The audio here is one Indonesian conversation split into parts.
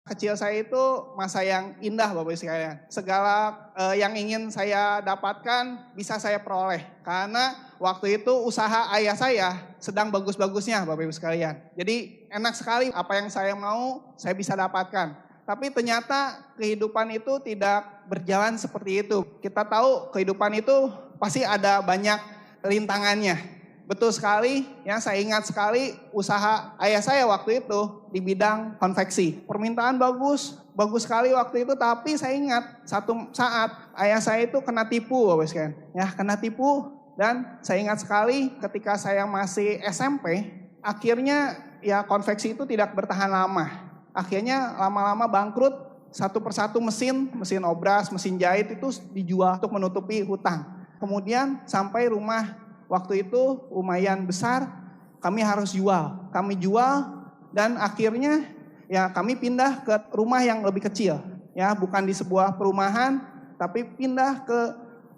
Kecil saya itu masa yang indah Bapak Ibu sekalian. Segala yang ingin saya dapatkan bisa saya peroleh. Karena waktu itu usaha ayah saya sedang bagus-bagusnya Bapak Ibu sekalian. Jadi enak sekali apa yang saya mau saya bisa dapatkan. Tapi ternyata kehidupan itu tidak berjalan seperti itu. Kita tahu kehidupan itu pasti ada banyak rintangannya. Betul sekali, ya saya ingat sekali usaha ayah saya waktu itu di bidang konveksi. Permintaan bagus sekali waktu itu, tapi saya ingat satu saat ayah saya itu kena tipu, Bapak sekalian. Ya, kena tipu dan saya ingat sekali ketika saya masih SMP, akhirnya ya konveksi itu tidak bertahan lama. Akhirnya lama-lama bangkrut, satu persatu mesin obras, mesin jahit itu dijual untuk menutupi hutang. Kemudian sampai rumah waktu itu lumayan besar, kami harus jual. Kami jual dan akhirnya ya kami pindah ke rumah yang lebih kecil. Ya, bukan di sebuah perumahan, tapi pindah ke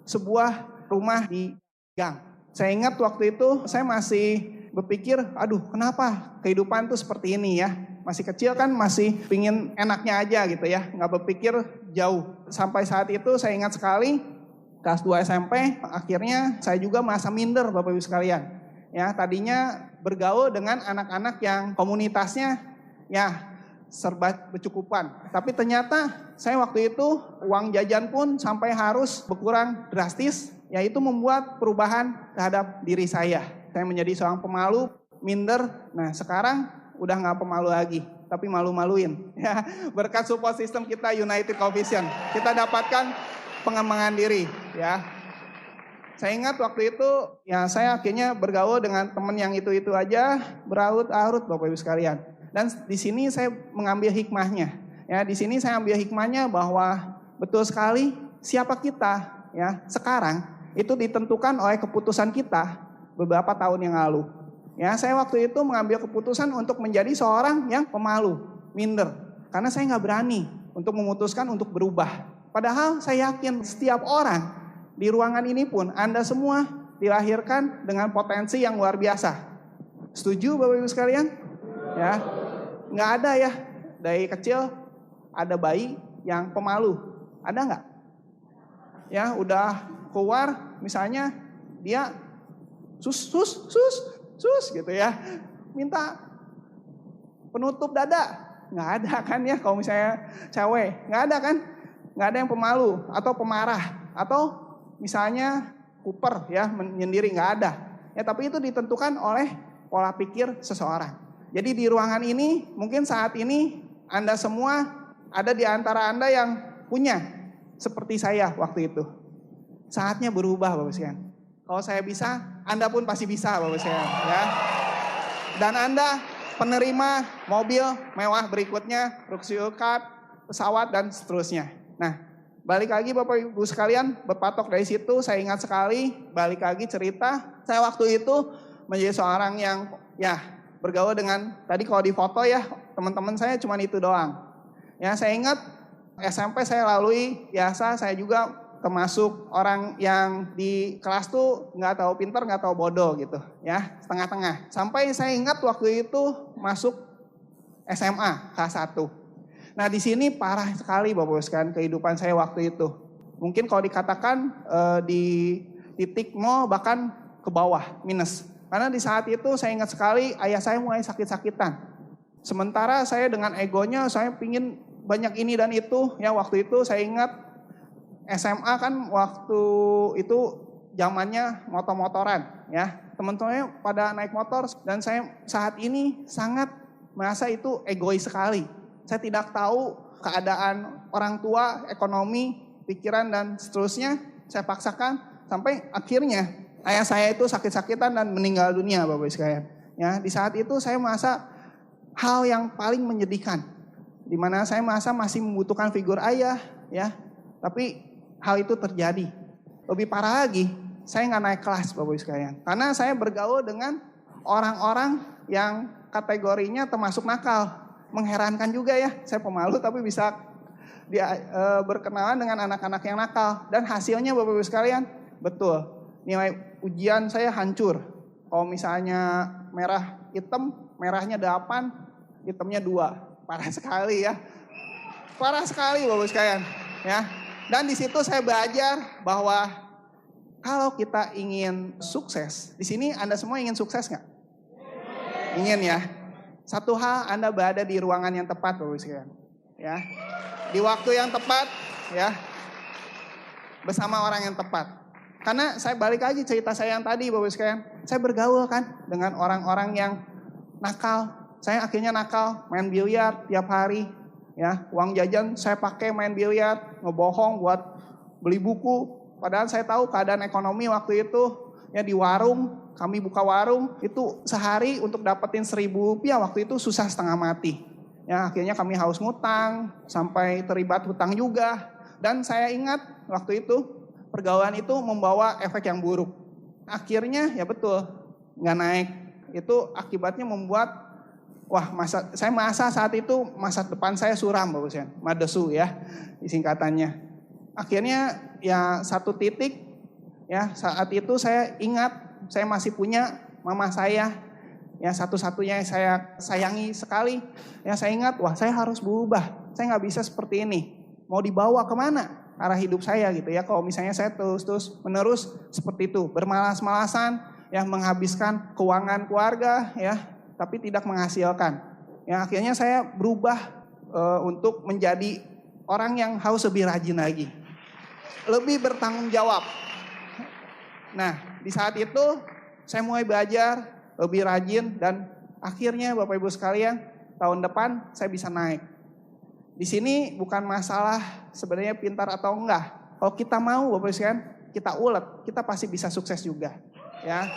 sebuah rumah di gang. Saya ingat waktu itu saya masih berpikir, aduh kenapa kehidupan tuh seperti ini ya. Masih kecil kan masih pingin enaknya aja gitu ya, nggak berpikir jauh. Sampai saat itu saya ingat sekali, kelas 2 SMP, akhirnya saya juga merasa minder Bapak Ibu sekalian. Ya, tadinya bergaul dengan anak-anak yang komunitasnya ya serba bercukupan. Tapi ternyata saya waktu itu uang jajan pun sampai harus berkurang drastis. Ya, itu membuat perubahan terhadap diri saya. Saya menjadi seorang pemalu, minder. Nah, sekarang udah nggak pemalu lagi, tapi malu-maluin. Ya, berkat support system kita United Coalition, kita dapatkan pengembangan diri ya. Saya ingat waktu itu ya saya akhirnya bergaul dengan teman yang itu aja, berarut-arut Bapak Ibu sekalian. Dan di sini saya mengambil hikmahnya. Ya, di sini saya ambil hikmahnya bahwa betul sekali siapa kita ya sekarang itu ditentukan oleh keputusan kita beberapa tahun yang lalu. Ya, saya waktu itu mengambil keputusan untuk menjadi seorang yang pemalu, minder. Karena saya nggak berani untuk memutuskan untuk berubah. Padahal saya yakin setiap orang di ruangan ini pun Anda semua dilahirkan dengan potensi yang luar biasa. Setuju Bapak Ibu sekalian? Ya, nggak ada ya dari kecil ada bayi yang pemalu. Ada nggak? Ya, udah keluar misalnya dia sus gitu ya. Minta penutup dada. Nggak ada kan ya kalau misalnya cewek. Nggak ada kan? Nggak ada yang pemalu atau pemarah atau misalnya kuper ya menyendiri, nggak ada. Ya, tapi itu ditentukan oleh pola pikir seseorang. Jadi di ruangan ini mungkin saat ini Anda semua ada di antara Anda yang punya seperti saya waktu itu. Saatnya berubah Bapak sekalian. Kalau saya bisa, Anda pun pasti bisa Bapak sekalian ya. Dan Anda penerima mobil mewah berikutnya, luxury car, pesawat dan seterusnya. Nah, balik lagi Bapak Ibu sekalian, berpatok dari situ saya ingat sekali, balik lagi cerita, saya waktu itu menjadi seorang yang ya bergaul dengan, tadi kalau di foto ya teman-teman saya cuma itu doang. Ya, saya ingat SMP saya lalui biasa, saya juga termasuk orang yang di kelas tuh nggak tahu pinter, nggak tahu bodoh gitu ya, setengah-tengah. Sampai saya ingat waktu itu masuk SMA kelas 1. Nah, di sini parah sekali Bapak Ibu sekalian kehidupan saya waktu itu. Mungkin kalau dikatakan di titik 0 bahkan ke bawah, minus. Karena di saat itu saya ingat sekali ayah saya mulai sakit-sakitan. Sementara saya dengan egonya saya pingin banyak ini dan itu. Ya, waktu itu saya ingat SMA kan waktu itu zamannya motor-motoran ya. Teman-temannya pada naik motor dan saya saat ini sangat merasa itu egois sekali. Saya tidak tahu keadaan orang tua, ekonomi, pikiran dan seterusnya. Saya paksakan sampai akhirnya ayah saya itu sakit-sakitan dan meninggal dunia Bapak Ibu sekalian. Ya, di saat itu saya merasa hal yang paling menyedihkan. Di mana saya merasa masih membutuhkan figur ayah ya. Tapi hal itu terjadi. Lebih parah lagi, saya nggak naik kelas Bapak Ibu sekalian. Karena saya bergaul dengan orang-orang yang kategorinya termasuk nakal. Mengherankan juga ya, saya pemalu tapi bisa berkenalan dengan anak-anak yang nakal. Dan hasilnya Bapak Ibu sekalian, betul, nilai ujian saya hancur. Kalau misalnya merah hitam, merahnya 8, hitamnya 2. Parah sekali ya. Parah sekali Bapak sekalian, ya. Dan di situ saya belajar bahwa kalau kita ingin sukses, di sini Anda semua ingin sukses nggak? Ingin ya. Satu hal, Anda berada di ruangan yang tepat Bapak sekalian, ya. Di waktu yang tepat, ya. Bersama orang yang tepat. Karena saya balik lagi cerita saya yang tadi Bapak sekalian, saya bergaul kan dengan orang-orang yang nakal. Saya akhirnya nakal, main biliar tiap hari. Ya, uang jajan saya pakai main biliar, ngebohong buat beli buku. Padahal saya tahu keadaan ekonomi waktu itu, ya di warung, kami buka warung, itu sehari untuk dapetin 1.000 rupiah waktu itu susah setengah mati. Ya, akhirnya kami harus ngutang, sampai terlibat hutang juga. Dan saya ingat waktu itu, pergaulan itu membawa efek yang buruk. Akhirnya ya betul, nggak naik. Itu akibatnya membuat saya masa saat itu masa depan saya suram Bapak sekalian, madesu ya singkatannya. Akhirnya ya satu titik ya saat itu saya ingat saya masih punya mama saya ya satu-satunya yang saya sayangi sekali. Ya saya ingat saya harus berubah, saya nggak bisa seperti ini. Mau dibawa kemana arah hidup saya gitu ya? Kalau misalnya saya terus menerus seperti itu bermalas-malasan ya menghabiskan keuangan keluarga ya. Tapi tidak menghasilkan. Ya, akhirnya saya berubah untuk menjadi orang yang harus lebih rajin lagi. Lebih bertanggung jawab. Nah, di saat itu saya mulai belajar lebih rajin dan akhirnya Bapak Ibu sekalian, tahun depan saya bisa naik. Di sini bukan masalah sebenarnya pintar atau enggak. Kalau kita mau Bapak Ibu sekalian, kita ulet, kita pasti bisa sukses juga. Ya.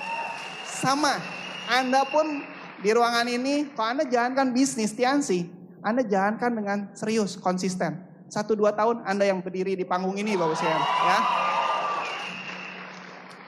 Sama, Anda pun di ruangan ini, kalau Anda jalankan bisnis Tiansi, Anda jalankan dengan serius, konsisten. 1-2 tahun Anda yang berdiri di panggung ini Bapak sekalian. Ya.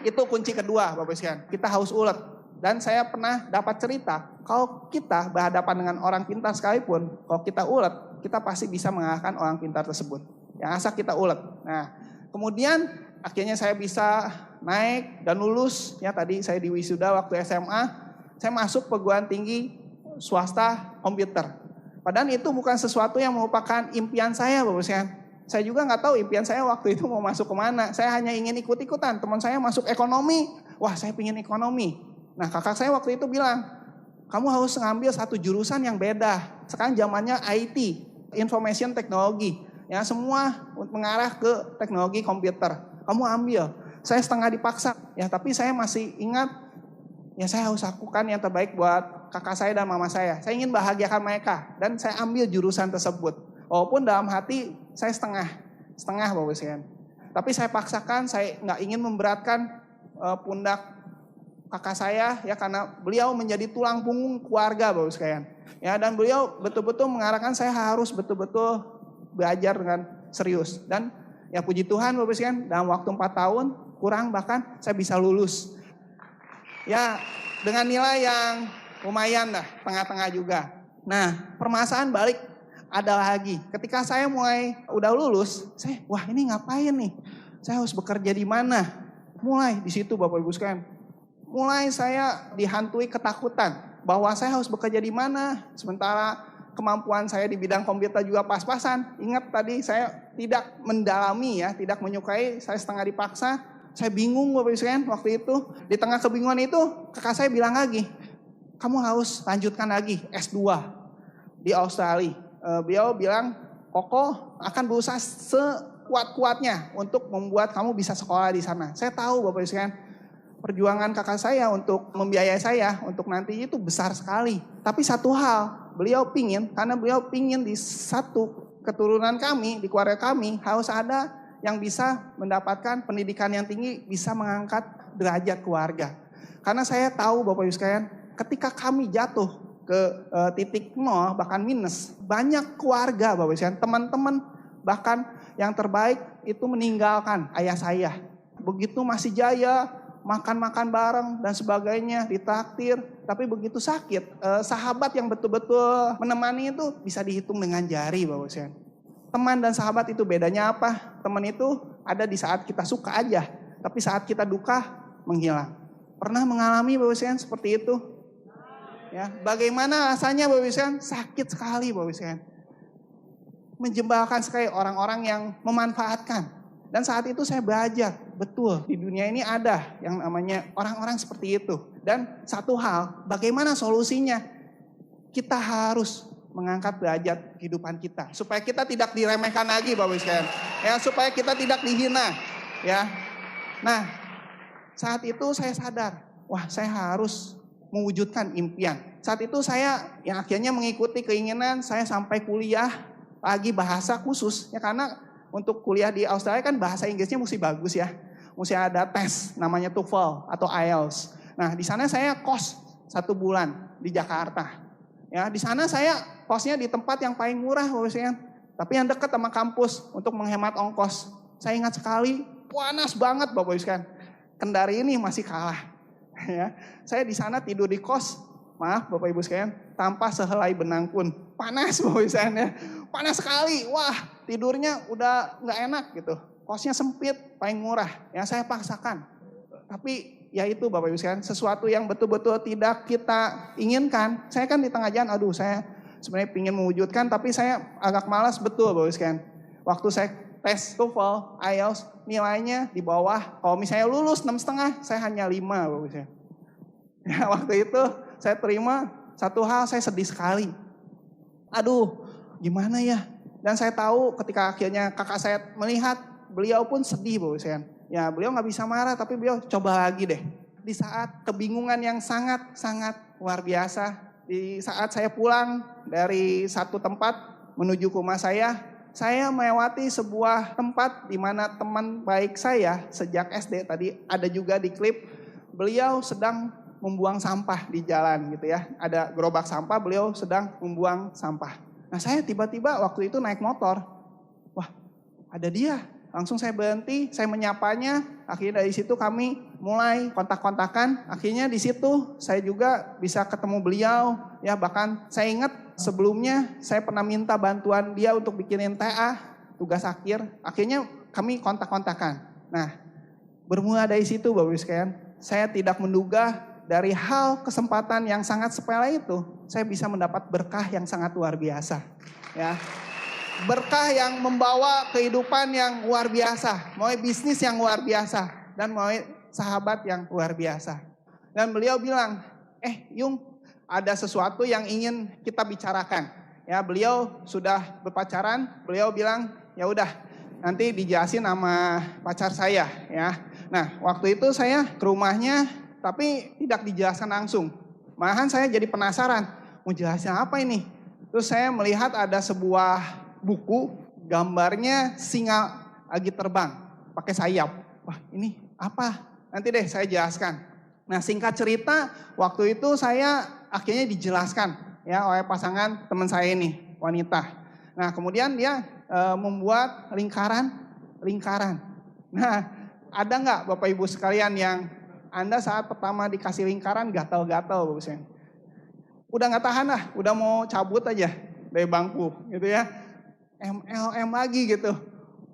Itu kunci kedua Bapak sekalian. Kita harus ulet. Dan saya pernah dapat cerita, kalau kita berhadapan dengan orang pintar sekalipun, kalau kita ulet, kita pasti bisa mengalahkan orang pintar tersebut. Yang asal kita ulet. Nah, kemudian akhirnya saya bisa naik dan lulus. Ya tadi saya di wisuda waktu SMA. Saya masuk perguruan tinggi swasta komputer. Padahal itu bukan sesuatu yang merupakan impian saya Bapak sekalian. Saya juga nggak tahu impian saya waktu itu mau masuk kemana. Saya hanya ingin ikut-ikutan. Teman saya masuk ekonomi. Wah saya ingin ekonomi. Nah kakak saya waktu itu bilang, kamu harus ngambil satu jurusan yang beda. Sekarang zamannya IT, Information Technology. Ya semua mengarah ke teknologi komputer. Kamu ambil. Saya setengah dipaksa. Ya tapi saya masih ingat. Ya saya harus lakukan yang terbaik buat kakak saya dan mama saya. Saya ingin bahagiakan mereka dan saya ambil jurusan tersebut. Walaupun dalam hati saya setengah Bapak sekalian. Tapi saya paksakan, saya nggak ingin memberatkan pundak kakak saya ya karena beliau menjadi tulang punggung keluarga Bapak sekalian. Ya dan beliau betul-betul mengarahkan saya harus betul-betul belajar dengan serius dan ya puji Tuhan Bapak sekalian dalam waktu 4 tahun kurang bahkan saya bisa lulus. Ya dengan nilai yang lumayan lah, tengah-tengah juga. Nah permasalahan balik ada lagi. Ketika saya mulai udah lulus, wah ini ngapain nih? Saya harus bekerja di mana? Mulai di situ Bapak Ibu sekalian. Mulai saya dihantui ketakutan bahwa saya harus bekerja di mana. Sementara kemampuan saya di bidang komputer juga pas-pasan. Ingat tadi saya tidak mendalami ya, tidak menyukai, saya setengah dipaksa. Saya bingung Bapak Ibu sekalian waktu itu. Di tengah kebingungan itu kakak saya bilang lagi, kamu harus lanjutkan lagi S2 di Australia. Beliau bilang, Koko akan berusaha sekuat-kuatnya untuk membuat kamu bisa sekolah di sana. Saya tahu Bapak Ibu sekalian, perjuangan kakak saya untuk membiayai saya untuk nanti itu besar sekali. Tapi satu hal, beliau pingin, karena beliau pingin di satu keturunan kami, di keluarga kami harus ada yang bisa mendapatkan pendidikan yang tinggi, bisa mengangkat derajat keluarga. Karena saya tahu Bapak Ibu sekalian, ketika kami jatuh ke titik nol, bahkan minus, banyak keluarga Bapak Ibu sekalian, teman-teman bahkan yang terbaik itu meninggalkan ayah saya. Begitu masih jaya, makan-makan bareng dan sebagainya, ditraktir, tapi begitu sakit, sahabat yang betul-betul menemani itu bisa dihitung dengan jari Bapak Ibu sekalian. Teman dan sahabat itu bedanya apa? Teman itu ada di saat kita suka aja, tapi saat kita duka menghilang. Pernah mengalami Bapak Ibu sekalian seperti itu? Ya, bagaimana rasanya Bapak Ibu sekalian? Sakit sekali Bapak Ibu sekalian. menjembatkan sekali orang-orang yang memanfaatkan. Dan saat itu saya belajar, betul di dunia ini ada yang namanya orang-orang seperti itu. Dan satu hal, bagaimana solusinya? Kita harus mengangkat derajat kehidupan kita. Supaya kita tidak diremehkan lagi Bapak Ibu sekalian. Ya, supaya kita tidak dihina. Ya. Nah, saat itu saya sadar, wah saya harus mewujudkan impian. Saat itu saya yang akhirnya mengikuti keinginan saya sampai kuliah lagi bahasa khusus. Ya karena untuk kuliah di Australia kan bahasa Inggrisnya mesti bagus ya. Mesti ada tes namanya TOEFL atau IELTS. Nah di sana saya kos 1 bulan di Jakarta. Ya di sana saya kosnya di tempat yang paling murah maksudnya. Tapi yang dekat sama kampus untuk menghemat ongkos. Saya ingat sekali panas banget Bapak Ibu sekalian. Kendari ini masih kalah. Ya, saya di sana tidur di kos. Maaf Bapak Ibu sekalian, tanpa sehelai benang pun. Panas Bapak Ibu sekalian ya. Panas sekali. Wah, tidurnya udah nggak enak gitu. Kosnya sempit, paling murah. Ya saya paksakan. Tapi ya itu Bapak Ibu sekalian, sesuatu yang betul-betul tidak kita inginkan. Saya kan di tengah jalan, aduh saya sebenarnya ingin mewujudkan, tapi saya agak malas betul Bapak Ibu sekalian. Waktu saya tes TOEFL, IELTS, nilainya di bawah. Kalau misalnya lulus 6,5, saya hanya 5 Bapak Ibu sekalian. Ya waktu itu saya terima satu hal, saya sedih sekali. Aduh, gimana ya? Dan saya tahu ketika akhirnya kakak saya melihat, beliau pun sedih Bapak sekalian. Ya beliau nggak bisa marah, tapi beliau coba lagi deh. Di saat kebingungan yang sangat-sangat luar biasa, di saat saya pulang dari satu tempat menuju ke rumah saya melewati sebuah tempat di mana teman baik saya sejak SD tadi ada juga di klip, beliau sedang membuang sampah di jalan gitu ya. Ada gerobak sampah, beliau sedang membuang sampah. Nah saya tiba-tiba waktu itu naik motor. Wah ada dia. Langsung saya berhenti, saya menyapanya. Akhirnya dari situ kami mulai kontak-kontakan. Akhirnya di situ saya juga bisa ketemu beliau. Ya bahkan saya ingat sebelumnya saya pernah minta bantuan dia untuk bikinin TA, tugas akhir. Akhirnya kami kontak-kontakan. Nah bermula dari situ Bapak Ibu sekalian. Saya tidak menduga dari hal kesempatan yang sangat sepele itu, saya bisa mendapat berkah yang sangat luar biasa. Ya, berkah yang membawa kehidupan yang luar biasa, mau bisnis yang luar biasa, dan mau sahabat yang luar biasa. Dan beliau bilang, Yung, ada sesuatu yang ingin kita bicarakan. Ya, beliau sudah berpacaran, beliau bilang, ya udah, nanti dijelasin sama pacar saya. Ya, nah waktu itu saya ke rumahnya. Tapi tidak dijelaskan langsung. Malahan saya jadi penasaran, mau jelasin apa ini? Terus saya melihat ada sebuah buku, gambarnya singa lagi terbang, pakai sayap. Wah ini apa? Nanti deh saya jelaskan. Nah singkat cerita, waktu itu saya akhirnya dijelaskan ya oleh pasangan teman saya ini, wanita. Nah kemudian dia membuat lingkaran. Nah ada nggak Bapak Ibu sekalian yang Anda saat pertama dikasih lingkaran gatal-gatal Bapak Ibu. Udah gak tahan lah, udah mau cabut aja dari bangku gitu ya. MLM lagi gitu.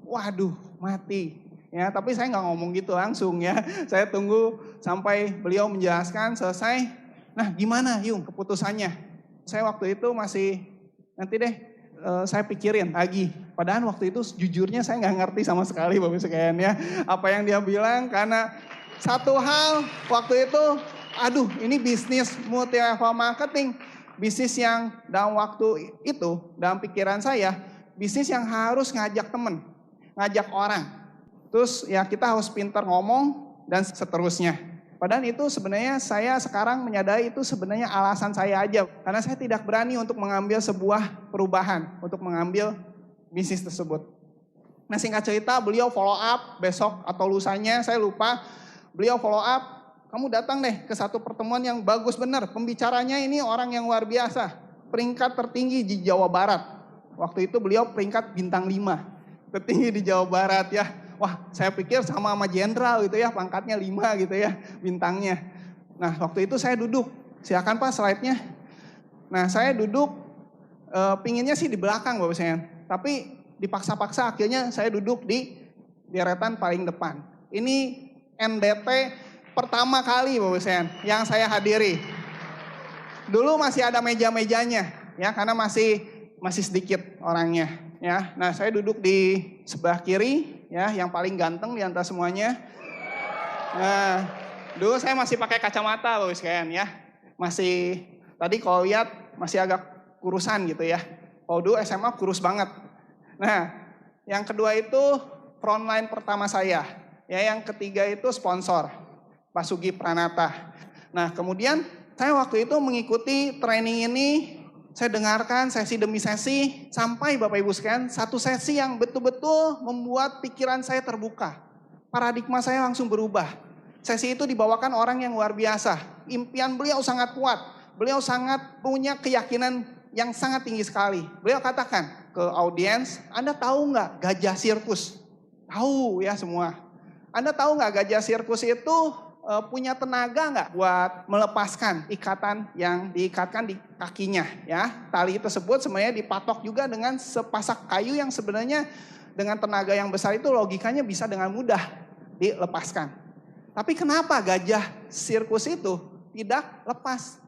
Waduh mati. Ya, tapi saya gak ngomong gitu langsung ya. Saya tunggu sampai beliau menjelaskan selesai. Nah gimana Yung keputusannya? Saya waktu itu masih nanti deh saya pikirin lagi. Padahal waktu itu jujurnya saya gak ngerti sama sekali Bapak Ibu sekalian ya. Apa yang dia bilang karena satu hal waktu itu, aduh ini bisnis multi level marketing. Bisnis yang dalam waktu itu, dalam pikiran saya, bisnis yang harus ngajak temen, ngajak orang. Terus ya kita harus pintar ngomong dan seterusnya. Padahal itu sebenarnya saya sekarang menyadari itu sebenarnya alasan saya aja. Karena saya tidak berani untuk mengambil sebuah perubahan, untuk mengambil bisnis tersebut. Nah singkat cerita beliau follow up besok atau lusanya, saya lupa. Beliau follow up, kamu datang deh ke satu pertemuan yang bagus benar. Pembicaranya ini orang yang luar biasa. Peringkat tertinggi di Jawa Barat. Waktu itu beliau peringkat bintang 5. Tertinggi di Jawa Barat ya. Wah saya pikir sama jenderal gitu ya. Pangkatnya 5 gitu ya bintangnya. Nah waktu itu saya duduk. Silakan Pak slide-nya. Nah saya duduk. Pinginnya sih di belakang Bapak sekalian. Tapi dipaksa-paksa akhirnya saya duduk di deretan paling depan. Ini NDT pertama kali Bapak sekalian yang saya hadiri. Dulu masih ada meja-mejanya ya karena masih sedikit orangnya Ya, nah saya duduk di sebelah kiri, ya, yang paling ganteng di antara semuanya. Nah, dulu saya masih pakai kacamata, Bapak sekalian ya. Masih, tadi kalau lihat masih agak kurusan gitu ya. Kalau dulu SMA kurus banget. Nah, yang kedua itu frontline pertama saya. Ya, yang ketiga itu sponsor, Pak Sugi Pranata. Nah, kemudian saya waktu itu mengikuti training ini, saya dengarkan sesi demi sesi, sampai Bapak Ibu sekalian, satu sesi yang betul-betul membuat pikiran saya terbuka. Paradigma saya langsung berubah. Sesi itu dibawakan orang yang luar biasa. Impian beliau sangat kuat. Beliau sangat punya keyakinan yang sangat tinggi sekali. Beliau katakan ke audiens, Anda tahu nggak gajah sirkus? Tahu ya semua. Anda tahu nggak gajah sirkus itu punya tenaga nggak buat melepaskan ikatan yang diikatkan di kakinya ya. Tali tersebut sebenarnya dipatok juga dengan sepasak kayu yang sebenarnya dengan tenaga yang besar itu logikanya bisa dengan mudah dilepaskan. Tapi kenapa gajah sirkus itu tidak lepas?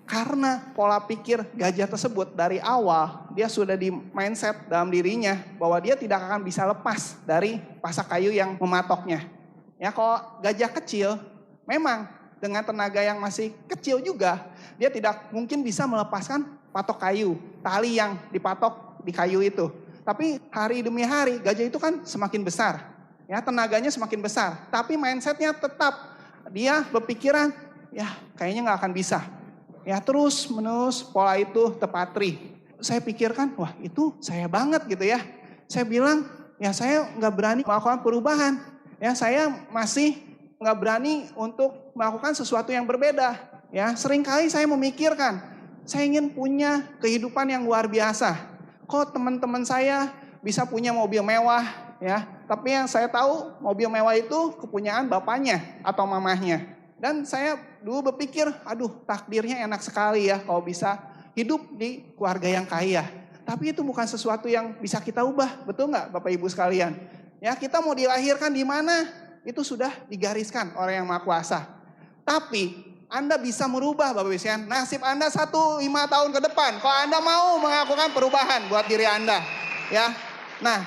Karena pola pikir gajah tersebut dari awal dia sudah di mindset dalam dirinya bahwa dia tidak akan bisa lepas dari pasak kayu yang mematoknya. Ya, kalau gajah kecil memang dengan tenaga yang masih kecil juga dia tidak mungkin bisa melepaskan patok kayu, tali yang dipatok di kayu itu. Tapi hari demi hari gajah itu kan semakin besar. Ya, tenaganya semakin besar, tapi mindsetnya tetap dia berpikiran ya kayaknya nggak akan bisa. Ya, terus menerus pola itu terpatri. Saya pikirkan, wah itu saya banget gitu ya. Saya bilang, ya saya nggak berani melakukan perubahan. Ya, saya masih nggak berani untuk melakukan sesuatu yang berbeda. Ya, seringkali saya memikirkan, saya ingin punya kehidupan yang luar biasa. Kok teman-teman saya bisa punya mobil mewah, ya. Tapi yang saya tahu mobil mewah itu kepunyaan bapaknya atau mamahnya. Dan saya dulu berpikir, aduh takdirnya enak sekali ya kalau bisa hidup di keluarga yang kaya. Tapi itu bukan sesuatu yang bisa kita ubah, betul nggak Bapak Ibu sekalian? Ya, kita mau dilahirkan di mana, itu sudah digariskan oleh Yang Maha Kuasa. Tapi Anda bisa merubah Bapak Ibu sekalian, nasib Anda 1-5 tahun ke depan. Kalau Anda mau melakukan perubahan buat diri Anda. Ya, nah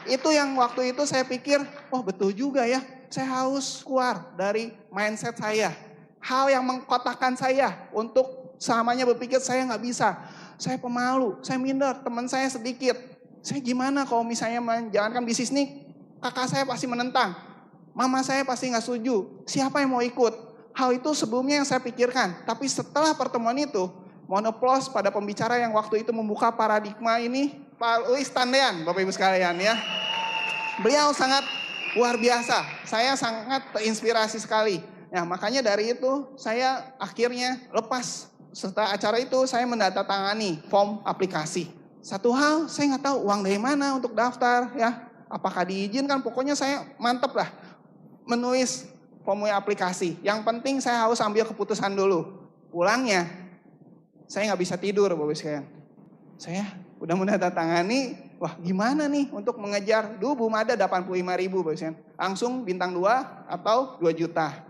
itu yang waktu itu saya pikir, oh betul juga ya. Saya harus keluar dari mindset saya. Hal yang mengkotakkan saya untuk selamanya berpikir saya nggak bisa. Saya pemalu, saya minder, teman saya sedikit. Saya gimana kalau misalnya menjalankan bisnis ini, kakak saya pasti menentang. Mama saya pasti nggak setuju. Siapa yang mau ikut? Hal itu sebelumnya yang saya pikirkan. Tapi setelah pertemuan itu, mohon aplaus pada pembicara yang waktu itu membuka paradigma ini, Pak Luis Tandean, Bapak Ibu sekalian ya. Beliau sangat luar biasa, saya sangat terinspirasi sekali. Nah, makanya dari itu saya akhirnya lepas. Setelah acara itu saya menandatangani form aplikasi. Satu hal saya nggak tahu uang dari mana untuk daftar ya. Apakah diizinkan? Pokoknya saya mantep lah menulis formulir aplikasi. Yang penting saya harus ambil keputusan dulu. Pulangnya saya nggak bisa tidur Bapak sekalian. Saya udah menandatangani, wah gimana nih untuk mengejar, dulu belum ada 85.000 Bapak sekalian. Langsung bintang 2 atau 2 juta.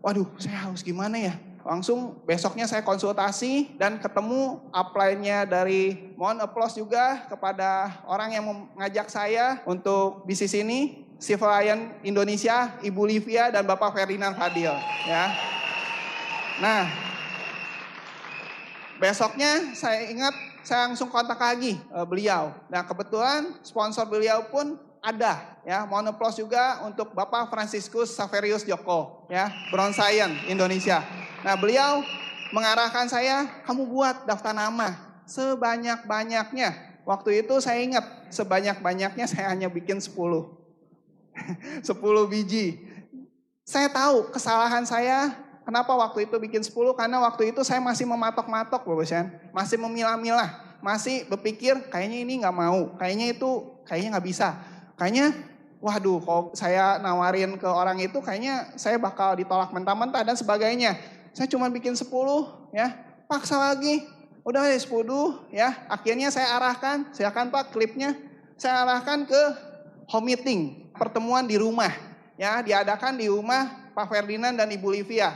Waduh saya harus gimana ya. Langsung besoknya saya konsultasi dan ketemu upline-nya dari, mohon applause juga kepada orang yang mengajak saya untuk bisnis ini. Civil Lion Indonesia, Ibu Livia dan Bapak Ferdinand Fadil. Ya. Nah, besoknya saya ingat saya langsung kontak lagi beliau. Nah kebetulan sponsor beliau pun ada. Ya, mohon applause juga untuk Bapak Franciscus Saverius Joko, ya, Bronze Lion Indonesia. Nah beliau mengarahkan saya, kamu buat daftar nama sebanyak-banyaknya. Waktu itu saya ingat sebanyak-banyaknya saya hanya bikin 10 biji. Saya tahu kesalahan saya, kenapa waktu itu bikin 10, karena waktu itu saya masih mematok-matok Bapak sekalian, masih memilah-milah, masih berpikir kayaknya ini nggak mau, kayaknya nggak bisa, kayaknya waduh kalau saya nawarin ke orang itu kayaknya saya bakal ditolak mentah-mentah dan sebagainya. Saya cuma bikin 10 ya, paksa lagi, udah 10 ya, akhirnya saya arahkan, silakan Pak klipnya, saya arahkan ke home meeting, pertemuan di rumah, ya diadakan di rumah Pak Ferdinand dan Ibu Livia.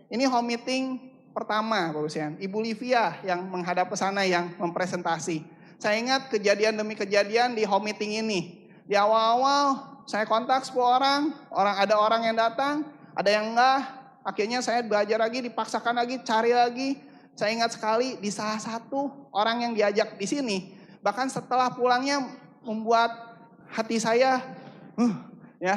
Ini home meeting pertama Bapak sekalian. Ibu Livia yang menghadap ke sana yang mempresentasi. Saya ingat kejadian demi kejadian di home meeting ini. Di awal-awal saya kontak 10 orang, ada orang yang datang, ada yang enggak. Akhirnya saya belajar lagi, dipaksakan lagi, cari lagi. Saya ingat sekali di salah satu orang yang diajak di sini, bahkan setelah pulangnya membuat hati saya ya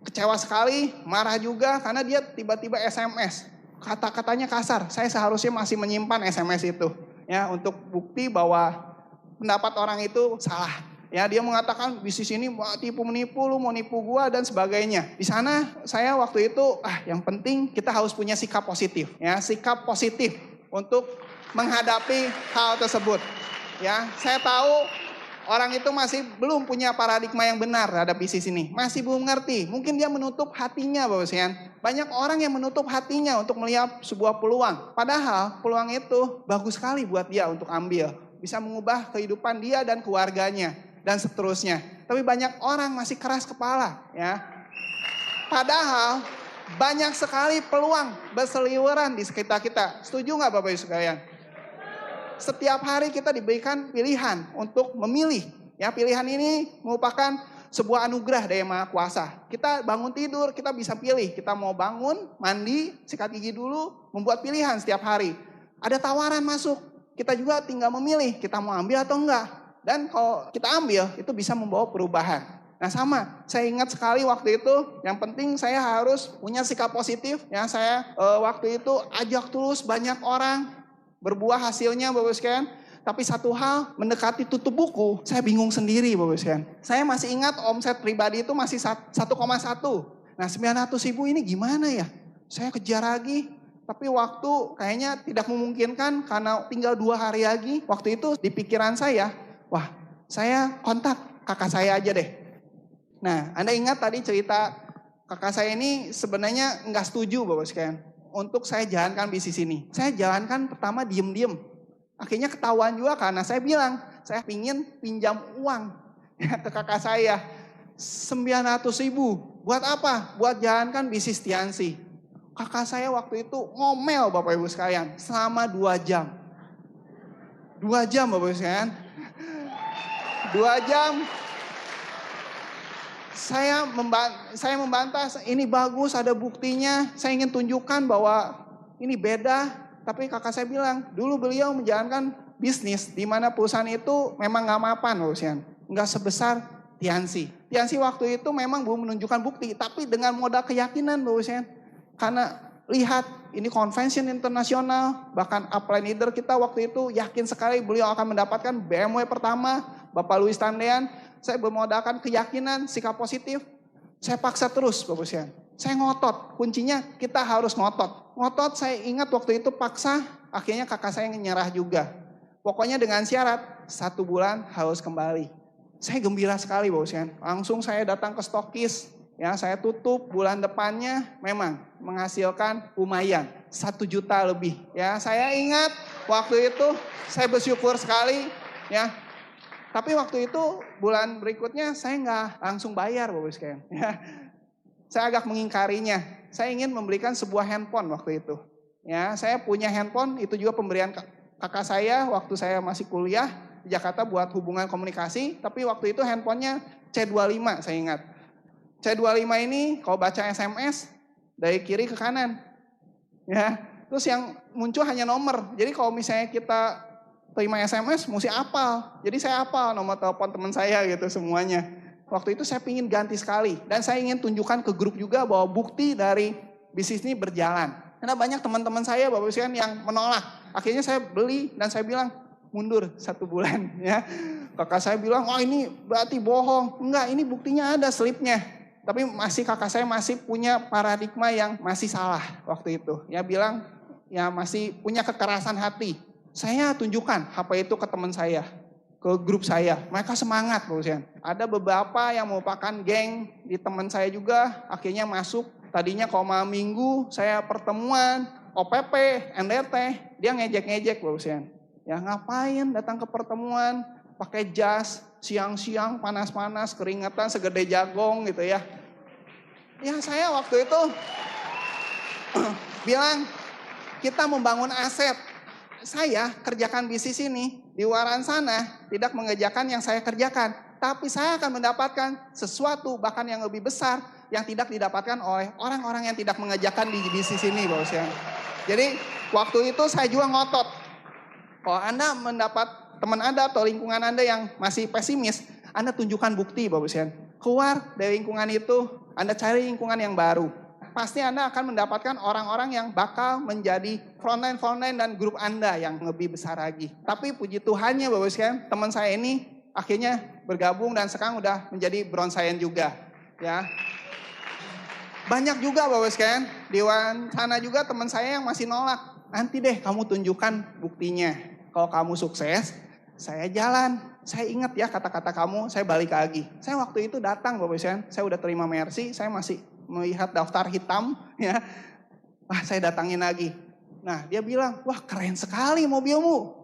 kecewa sekali, marah juga karena dia tiba-tiba SMS. Kata-katanya kasar. Saya seharusnya masih menyimpan SMS itu ya untuk bukti bahwa pendapat orang itu salah. Ya, dia mengatakan bisnis ini tipu menipu, lu mau nipu gua dan sebagainya. Di sana saya waktu itu yang penting kita harus punya sikap positif ya, sikap positif untuk menghadapi hal tersebut. Ya, saya tahu orang itu masih belum punya paradigma yang benar terhadap bisnis ini. Masih belum ngerti. Mungkin dia menutup hatinya Bapak sekalian. Banyak orang yang menutup hatinya untuk melihat sebuah peluang. Padahal peluang itu bagus sekali buat dia untuk ambil. Bisa mengubah kehidupan dia dan keluarganya dan seterusnya. Tapi banyak orang masih keras kepala ya. Padahal banyak sekali peluang berseliweran di sekitar kita. Setuju nggak Bapak Ibu sekalian? Setiap hari kita diberikan pilihan untuk memilih. Ya, pilihan ini merupakan sebuah anugerah dari Yang Maha Kuasa. Kita bangun tidur, kita bisa pilih. Kita mau bangun, mandi, sikat gigi dulu, membuat pilihan setiap hari. Ada tawaran masuk, kita juga tinggal memilih, kita mau ambil atau enggak. Dan kalau kita ambil, itu bisa membawa perubahan. Nah sama, saya ingat sekali waktu itu, yang penting saya harus punya sikap positif. Ya, saya waktu itu ajak terus banyak orang, berbuah hasilnya Bapak sekalian. Tapi satu hal, mendekati tutup buku, saya bingung sendiri Bapak sekalian. Saya masih ingat omset pribadi itu masih 1,1. Nah 900.000 ini gimana ya? Saya kejar lagi, tapi waktu kayaknya tidak memungkinkan karena tinggal 2 hari lagi. Waktu itu di pikiran saya, wah saya kontak kakak saya aja deh. Nah Anda ingat tadi cerita kakak saya ini sebenarnya nggak setuju Bapak sekalian untuk saya jalankan bisnis ini. Saya jalankan pertama diem-diem. Akhirnya ketahuan juga karena saya bilang, saya pingin pinjam uang ke kakak saya. 900.000. Buat apa? Buat jalankan bisnis Tiansi. Kakak saya waktu itu ngomel Bapak Ibu sekalian selama 2 jam. 2 jam Bapak Ibu sekalian. 2 jam. Saya membantah, ini bagus, ada buktinya. Saya ingin tunjukkan bahwa ini beda. Tapi kakak saya bilang, dulu beliau menjalankan bisnis di mana perusahaan itu memang gak mapan, nggak sebesar Tiansi. Tiansi waktu itu memang belum menunjukkan bukti, tapi dengan modal keyakinan, karena lihat ini convention internasional, bahkan upline leader kita waktu itu yakin sekali beliau akan mendapatkan BMW pertama, Bapak Louis Tandean. Saya bermodalkan keyakinan, sikap positif, saya paksa terus, Bapak Ibu. Saya ngotot, kuncinya kita harus ngotot. Ngotot saya ingat waktu itu paksa, akhirnya kakak saya nyerah juga. Pokoknya dengan syarat 1 bulan harus kembali. Saya gembira sekali Bapak Ibu. Langsung saya datang ke stokis, ya saya tutup bulan depannya memang menghasilkan lumayan 1 juta lebih. Ya saya ingat waktu itu saya bersyukur sekali ya. Tapi waktu itu bulan berikutnya saya nggak langsung bayar Bapak Ibu. Ya. Saya agak mengingkarinya. Saya ingin membelikan sebuah handphone waktu itu. Ya, saya punya handphone itu juga pemberian kakak saya waktu saya masih kuliah di Jakarta buat hubungan komunikasi. Tapi waktu itu handphonenya C25 saya ingat. C25 ini kalau baca SMS dari kiri ke kanan. Ya, terus yang muncul hanya nomor. Jadi kalau misalnya kita terima SMS mesti hafal. Jadi saya hafal nomor telepon teman saya gitu semuanya. Waktu itu saya ingin ganti sekali. Dan saya ingin tunjukkan ke grup juga bahwa bukti dari bisnis ini berjalan. Karena banyak teman-teman saya Bapak Ibu sekalian yang menolak. Akhirnya saya beli dan saya bilang mundur 1 bulan. Ya. Kakak saya bilang, oh ini berarti bohong. Enggak, ini buktinya ada slipnya. Tapi kakak saya masih punya paradigma yang masih salah waktu itu. Ya bilang, ya masih punya kekerasan hati. Saya tunjukkan HP itu ke teman saya. Ke grup saya, mereka semangat Bapak Ibu. Ada beberapa yang merupakan geng di teman saya juga, akhirnya masuk. Tadinya kalau malam minggu saya pertemuan, OPP, NDT, dia ngejek-ngejek Bapak Ibu. Ya ngapain datang ke pertemuan, pakai jas, siang-siang panas-panas, keringetan segede jagong gitu ya. Ya saya waktu itu bilang, kita membangun aset. Saya kerjakan bisnis ini di luar sana tidak mengerjakan yang saya kerjakan. Tapi saya akan mendapatkan sesuatu bahkan yang lebih besar yang tidak didapatkan oleh orang-orang yang tidak mengerjakan di bisnis ini, Bapak Ibu. Jadi waktu itu saya juga ngotot. Kalau Anda mendapat teman Anda atau lingkungan Anda yang masih pesimis, Anda tunjukkan bukti, Bapak Ibu. Keluar dari lingkungan itu, Anda cari lingkungan yang baru. Pasti Anda akan mendapatkan orang-orang yang bakal menjadi frontline dan grup Anda yang lebih besar lagi. Tapi puji Tuhannya Bapak Ibu, teman saya ini akhirnya bergabung dan sekarang udah menjadi Bronsayan juga. Ya. Banyak juga Bapak Ibu, di sana juga teman saya yang masih nolak. Nanti deh kamu tunjukkan buktinya. Kalau kamu sukses, saya jalan. Saya ingat ya kata-kata kamu, saya balik lagi. Saya waktu itu datang Bapak Ibu, saya udah terima Mercy, saya masih melihat daftar hitam ya. Wah, saya datangin lagi. Nah, dia bilang, "Wah, keren sekali mobilmu.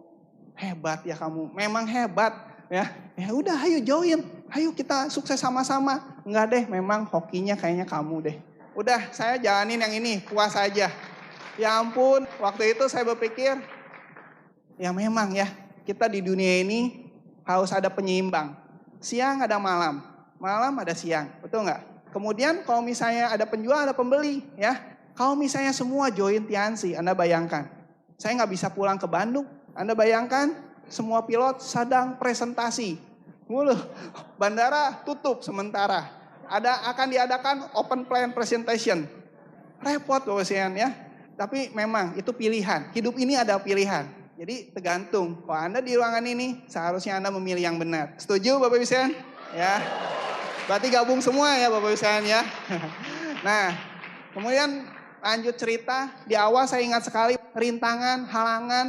Hebat ya kamu. Memang hebat ya. Ya udah, ayo join. Ayo kita sukses sama-sama." Enggak deh, memang hokinya kayaknya kamu deh. Udah, saya jalanin yang ini, puas aja. Ya ampun, waktu itu saya berpikir, ya memang ya, kita di dunia ini harus ada penyeimbang. Siang ada malam, malam ada siang, betul nggak? Kemudian kalau misalnya ada penjual, ada pembeli, ya. Kalau misalnya semua join Tiansi, Anda bayangkan, saya nggak bisa pulang ke Bandung. Anda bayangkan, semua pilot sedang presentasi. Bandara tutup sementara. Akan diadakan open plan presentation. Repot Bapak Ibu ya. Tapi memang itu pilihan. Hidup ini ada pilihan. Jadi tergantung. Kalau Anda di ruangan ini, seharusnya Anda memilih yang benar. Setuju Bapak Ibu sekalian? Ya. Berarti gabung semua ya Bapak Ibu sekalian ya. Nah, kemudian lanjut cerita. Di awal saya ingat sekali rintangan, halangan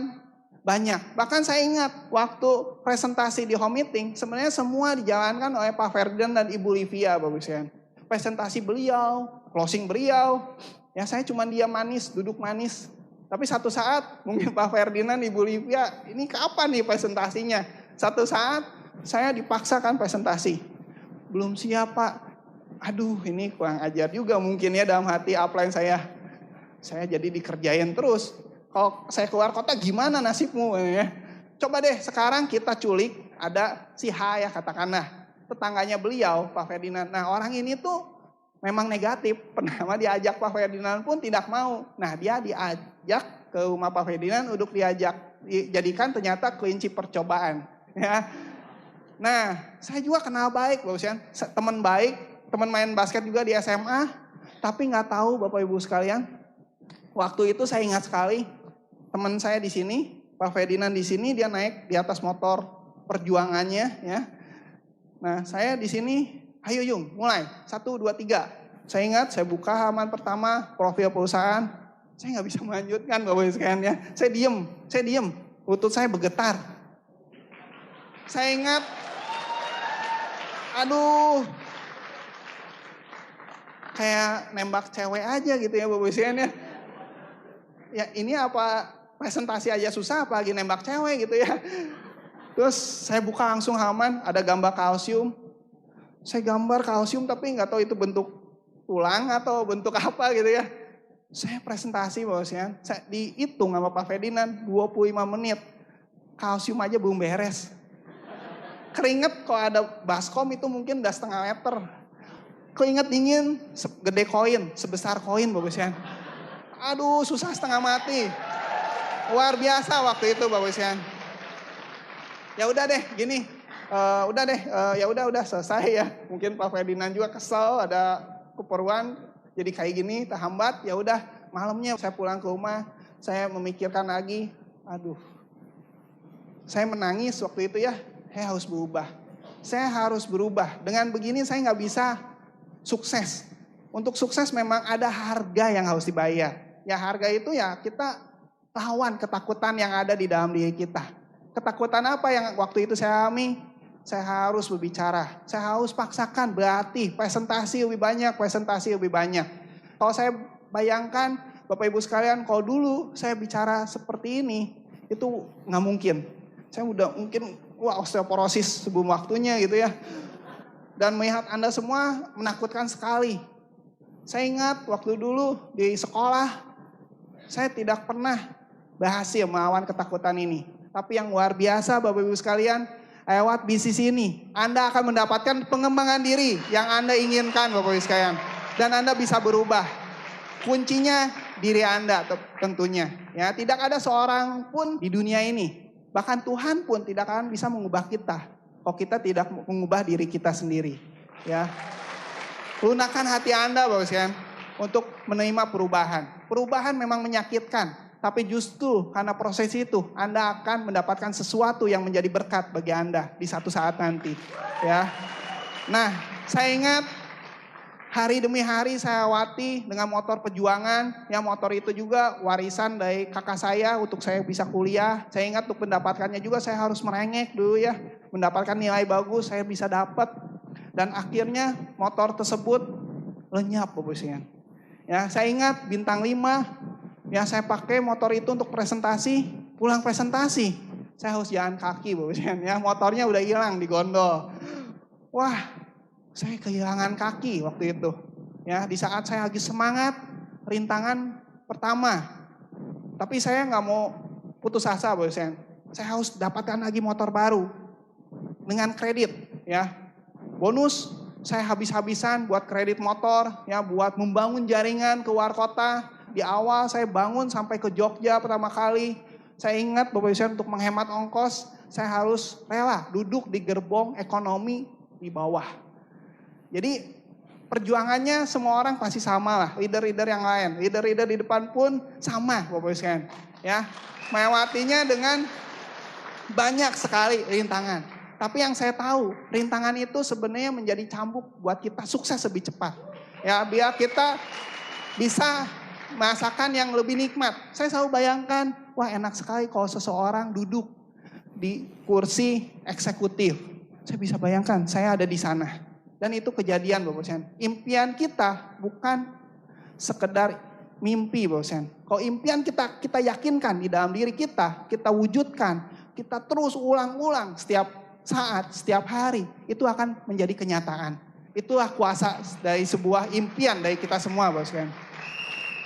banyak. Bahkan saya ingat waktu presentasi di home meeting, sebenarnya semua dijalankan oleh Pak Ferdinand dan Ibu Livia Bapak Ibu sekalian. Presentasi beliau, closing beliau. Ya saya cuma diam manis, duduk manis. Tapi satu saat mungkin Pak Ferdinand, Ibu Livia, ini kapan nih presentasinya? Satu saat saya dipaksakan presentasi. Belum siap Pak. Aduh ini kurang ajar juga mungkin ya dalam hati upline saya. Saya jadi dikerjain terus. Kalau saya keluar kota gimana nasibmu? Ya? Coba deh sekarang kita culik ada si H ya katakanlah. Tetangganya beliau Pak Ferdinand. Nah orang ini tuh memang negatif, pertama diajak Pak Ferdinand pun tidak mau. Nah dia diajak ke rumah Pak Ferdinand untuk dijadikan ternyata kelinci percobaan. Ya. Nah saya juga kenal baik Bapak Ibu, teman baik, teman main basket juga di SMA. Tapi nggak tahu Bapak Ibu sekalian, waktu itu saya ingat sekali teman saya di sini, Pak Ferdinand di sini dia naik di atas motor perjuangannya. Ya. Nah saya di sini. Ayo Yung, mulai. 1, 2, 3. Saya ingat, saya buka halaman pertama, profil perusahaan. Saya nggak bisa melanjutkan Bapak Ibu sekalian ya. Saya diem. Lutut saya bergetar. Saya ingat, aduh, kayak nembak cewek aja gitu ya Bapak Ibu sekalian ya. Ya ini apa presentasi aja susah, apalagi nembak cewek gitu ya. Terus saya buka langsung halaman, ada gambar kalsium. Saya gambar kalsium tapi nggak tahu itu bentuk tulang atau bentuk apa gitu ya. Saya presentasi bosnya, saya dihitung sama Pak Ferdinand 25 menit. Kalsium aja belum beres. Keringet kalau ada baskom itu mungkin udah setengah meter. Keringet dingin gede koin, sebesar koin bosnya. Aduh susah setengah mati. Luar biasa waktu itu bosnya. Ya udah deh gini. Ya udah selesai ya. Mungkin Pak Ferdinand juga kesel ada keperluan jadi kayak gini terhambat. Ya udah malamnya saya pulang ke rumah, saya memikirkan lagi. Aduh. Saya menangis waktu itu ya. Saya harus berubah. Saya harus berubah. Dengan begini saya nggak bisa sukses. Untuk sukses memang ada harga yang harus dibayar. Ya harga itu ya kita lawan ketakutan yang ada di dalam diri kita. Ketakutan apa yang waktu itu saya alami? Saya harus berbicara, saya harus paksakan berarti presentasi lebih banyak. Kalau saya bayangkan Bapak Ibu sekalian, kalau dulu saya bicara seperti ini, itu nggak mungkin. Saya udah mungkin osteoporosis sebelum waktunya gitu ya. Dan melihat Anda semua menakutkan sekali. Saya ingat waktu dulu di sekolah, saya tidak pernah berhasil melawan ketakutan ini. Tapi yang luar biasa Bapak Ibu sekalian, lewat bisnis ini Anda akan mendapatkan pengembangan diri yang Anda inginkan Bapak Ibu sekalian. Dan Anda bisa berubah. Kuncinya diri Anda tentunya. Ya, tidak ada seorang pun di dunia ini, bahkan Tuhan pun tidak akan bisa mengubah kita kalau kita tidak mengubah diri kita sendiri. Ya. Lunakan hati Anda Bapak Ibu sekalian untuk menerima perubahan. Perubahan memang menyakitkan, tapi justru karena proses itu Anda akan mendapatkan sesuatu yang menjadi berkat bagi Anda di satu saat nanti. Ya. Nah, saya ingat hari demi hari saya lewati dengan motor perjuangan. Yang motor itu juga warisan dari kakak saya untuk saya bisa kuliah. Saya ingat untuk mendapatkannya juga saya harus merengek dulu ya. Mendapatkan nilai bagus saya bisa dapat. Dan akhirnya motor tersebut lenyap Bapak sekalian. Ya, saya ingat bintang 5 ya saya pakai motor itu untuk presentasi. Pulang presentasi saya harus jalan kaki Bapak sekalian ya. Motornya udah hilang di gondol. Wah, saya kehilangan kaki waktu itu. Ya, di saat saya lagi semangat rintangan pertama. Tapi saya nggak mau putus asa Bapak sekalian. Saya harus dapatkan lagi motor baru dengan kredit ya. Bonus saya habis-habisan buat kredit motor ya, buat membangun jaringan ke luar kota. Di awal saya bangun sampai ke Jogja pertama kali. Saya ingat Bapak Ibu untuk menghemat ongkos, saya harus rela duduk di gerbong ekonomi di bawah. Jadi perjuangannya semua orang pasti sama lah, leader-leader yang lain. Leader-leader di depan pun sama Bapak Ibu sekalian. Ya, melewatinya dengan banyak sekali rintangan. Tapi yang saya tahu, rintangan itu sebenarnya menjadi cambuk buat kita sukses lebih cepat. Ya, biar kita bisa merasakan yang lebih nikmat. Saya selalu bayangkan, wah enak sekali kalau seseorang duduk di kursi eksekutif. Saya bisa bayangkan, saya ada di sana. Dan itu kejadian Bapak Sen. Impian kita bukan sekedar mimpi Bapak Sen. Kalau impian kita yakinkan di dalam diri kita wujudkan, kita terus ulang-ulang setiap saat, setiap hari, itu akan menjadi kenyataan. Itulah kuasa dari sebuah impian dari kita semua Bapak sekalian.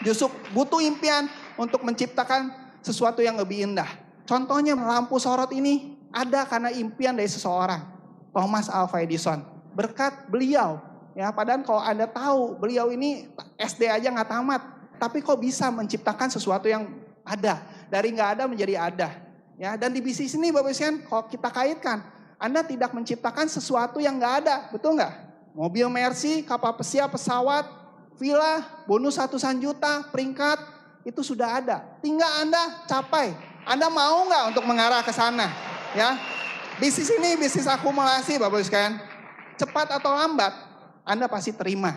Justru butuh impian untuk menciptakan sesuatu yang lebih indah. Contohnya lampu sorot ini ada karena impian dari seseorang, Thomas Alva Edison. Berkat beliau, ya padahal kalau Anda tahu beliau ini SD aja nggak tamat, tapi kok bisa menciptakan sesuatu yang ada, dari nggak ada menjadi ada. Ya, dan di bisnis ini Bapak sekalian, kalau kita kaitkan, Anda tidak menciptakan sesuatu yang nggak ada, betul nggak? Mobil Mercy, kapal pesiar, pesawat, villa, bonus ratusan juta, peringkat, itu sudah ada. Tinggal Anda capai. Anda mau nggak untuk mengarah ke sana? Ya, bisnis ini bisnis akumulasi Bapak sekalian. Cepat atau lambat, Anda pasti terima.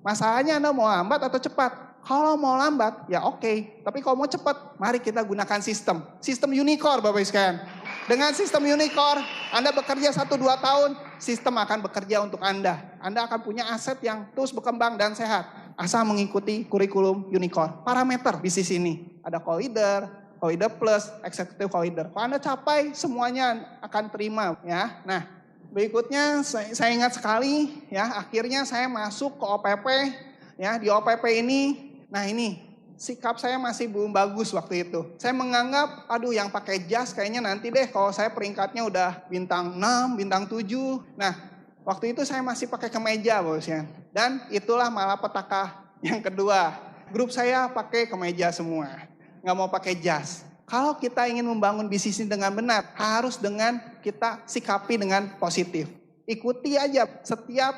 Masalahnya Anda mau lambat atau cepat? Kalau mau lambat, ya oke. Tapi kalau mau cepat, mari kita gunakan sistem. Sistem unicorn Bapak sekalian. Dengan sistem unicorn, Anda bekerja 1-2 tahun, sistem akan bekerja untuk Anda. Anda akan punya aset yang terus berkembang dan sehat. Asal mengikuti kurikulum unicorn. Parameter bisnis ini. Ada co-leader plus, executive co-leader. Kalau Anda capai, semuanya akan terima. Ya. Nah, berikutnya saya ingat sekali, ya akhirnya saya masuk ke OPP. Ya, di OPP ini, nah ini sikap saya masih belum bagus waktu itu. Saya menganggap, aduh yang pakai jas kayaknya nanti deh kalau saya peringkatnya udah bintang 6, bintang 7. Nah, waktu itu saya masih pakai kemeja bosnya. Dan itulah malapetaka yang kedua. Grup saya pakai kemeja semua, nggak mau pakai jas. Kalau kita ingin membangun bisnis ini dengan benar, harus dengan kita sikapi dengan positif. Ikuti aja setiap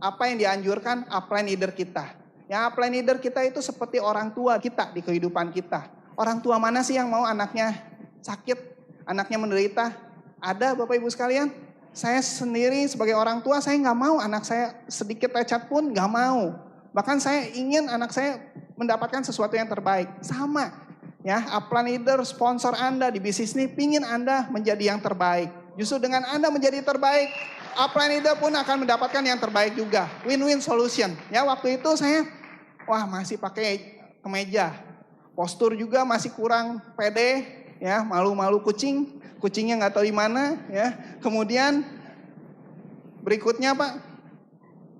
apa yang dianjurkan upline leader kita. Yang upline leader kita itu seperti orang tua kita di kehidupan kita. Orang tua mana sih yang mau anaknya sakit, anaknya menderita? Ada Bapak Ibu sekalian. Saya sendiri sebagai orang tua, saya nggak mau anak saya sedikit lecet pun nggak mau. Bahkan saya ingin anak saya mendapatkan sesuatu yang terbaik. Sama ya, upline leader, sponsor Anda di bisnis ini pingin Anda menjadi yang terbaik. Justru dengan Anda menjadi terbaik, upline leader pun akan mendapatkan yang terbaik juga. Win-win solution. Ya, waktu itu saya masih pakai kemeja. Postur juga masih kurang pede, ya, malu-malu kucing. Kucingnya nggak tahu di mana, ya. Kemudian berikutnya, Pak.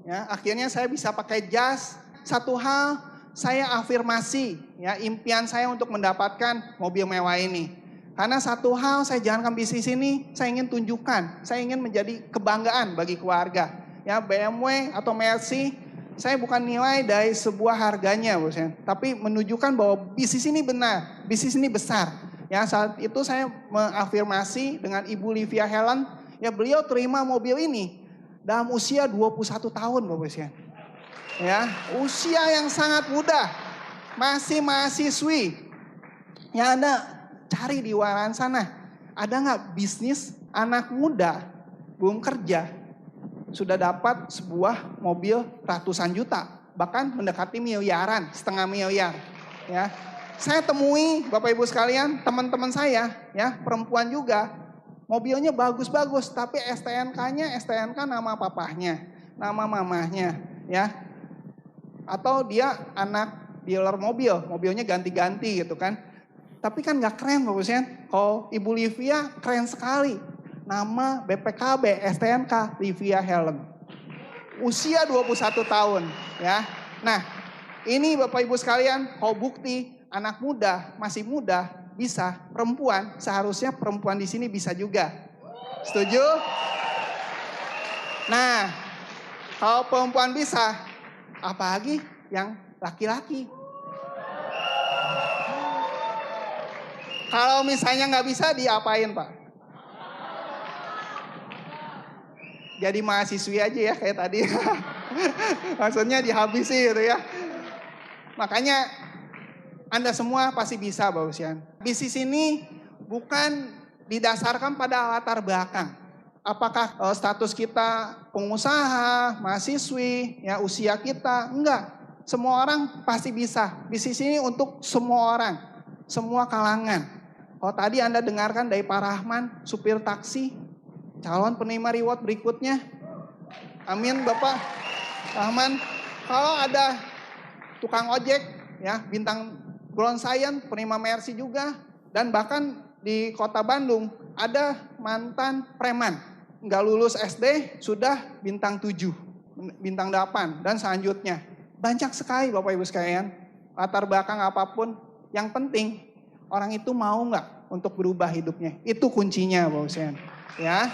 Ya, akhirnya saya bisa pakai jas. Satu hal saya afirmasi, ya, impian saya untuk mendapatkan mobil mewah ini. Karena satu hal saya jalankan bisnis ini, saya ingin tunjukkan, saya ingin menjadi kebanggaan bagi keluarga. Ya, BMW atau Mercy, saya bukan nilai dari sebuah harganya, bosnya, tapi menunjukkan bahwa bisnis ini benar, bisnis ini besar. Ya, saat itu saya mengafirmasi dengan Ibu Livia Helen, ya beliau terima mobil ini dalam usia 21 tahun, Bapak Ibu. Ya, usia yang sangat muda, masih mahasiswi. Ya, Anda cari di luar sana, ada nggak bisnis anak muda belum kerja sudah dapat sebuah mobil ratusan juta, bahkan mendekati miliaran, setengah miliar. Ya, saya temui Bapak Ibu sekalian, teman-teman saya, ya perempuan juga, mobilnya bagus-bagus, tapi STNK-nya STNK nama papahnya, nama mamahnya, ya, atau dia anak dealer mobil, mobilnya ganti-ganti gitu kan. Tapi kan gak keren Bapak Ibu. Kalau Ibu Livia keren sekali. Nama BPKB STNK Livia Helen. Usia 21 tahun. Ya. Nah, ini Bapak Ibu sekalian, kalau bukti anak muda, masih muda, bisa. Perempuan, seharusnya perempuan di sini bisa juga. Setuju? Nah, kalau perempuan bisa, apalagi yang laki-laki. Kalau misalnya nggak bisa, diapain Pak? Jadi mahasiswi aja ya kayak tadi. Maksudnya dihabisi gitu ya. Makanya Anda semua pasti bisa Bapak Ibu. Bisnis ini bukan didasarkan pada latar belakang. Apakah status kita pengusaha, mahasiswi, ya usia kita? Enggak. Semua orang pasti bisa. Bisnis ini untuk semua orang, semua kalangan. Kalau tadi Anda dengarkan dari Pak Rahman, supir taksi, calon penerima reward berikutnya. Amin Bapak Rahman. Kalau ada tukang ojek, ya bintang Ground Science, penerima Mercy juga. Dan bahkan di kota Bandung ada mantan preman. Nggak lulus SD, sudah bintang 7, bintang 8, dan selanjutnya. Banyak sekali Bapak Ibu sekalian, latar belakang apapun, yang penting orang itu mau nggak untuk berubah hidupnya. Itu kuncinya Bapak Ibu. Ya.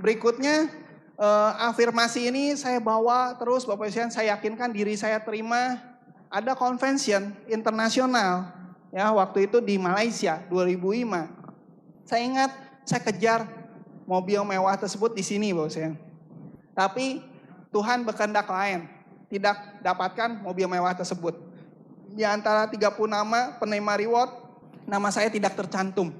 Berikutnya afirmasi ini saya bawa terus Bapak Ibu, saya yakinkan diri saya terima. Ada convention internasional ya waktu itu di Malaysia 2005. Saya ingat saya kejar mobil mewah tersebut di sini Bapak Ibu. Tapi Tuhan berkehendak lain, tidak dapatkan mobil mewah tersebut. Di antara 30 nama penerima reward, nama saya tidak tercantum.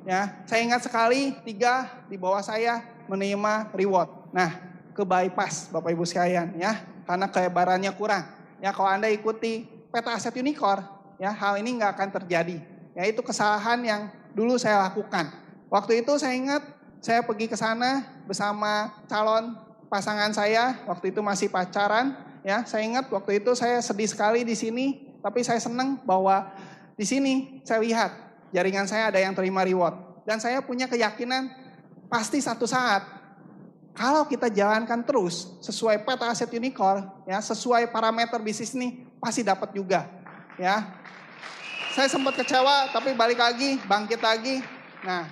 Ya, saya ingat sekali 3 di bawah saya menerima reward. Nah, ke bypass Bapak Ibu sekalian ya, karena kelebarannya kurang. Ya, kalau Anda ikuti peta aset unicorn, ya hal ini nggak akan terjadi. Ya, itu kesalahan yang dulu saya lakukan. Waktu itu saya ingat saya pergi ke sana bersama calon pasangan saya, waktu itu masih pacaran. Ya, saya ingat waktu itu saya sedih sekali di sini. Tapi saya senang bahwa di sini saya lihat jaringan saya ada yang terima reward. Dan saya punya keyakinan pasti satu saat kalau kita jalankan terus sesuai peta aset unicorn, ya sesuai parameter bisnis ini pasti dapat juga. Ya, saya sempat kecewa tapi balik lagi, bangkit lagi. Nah,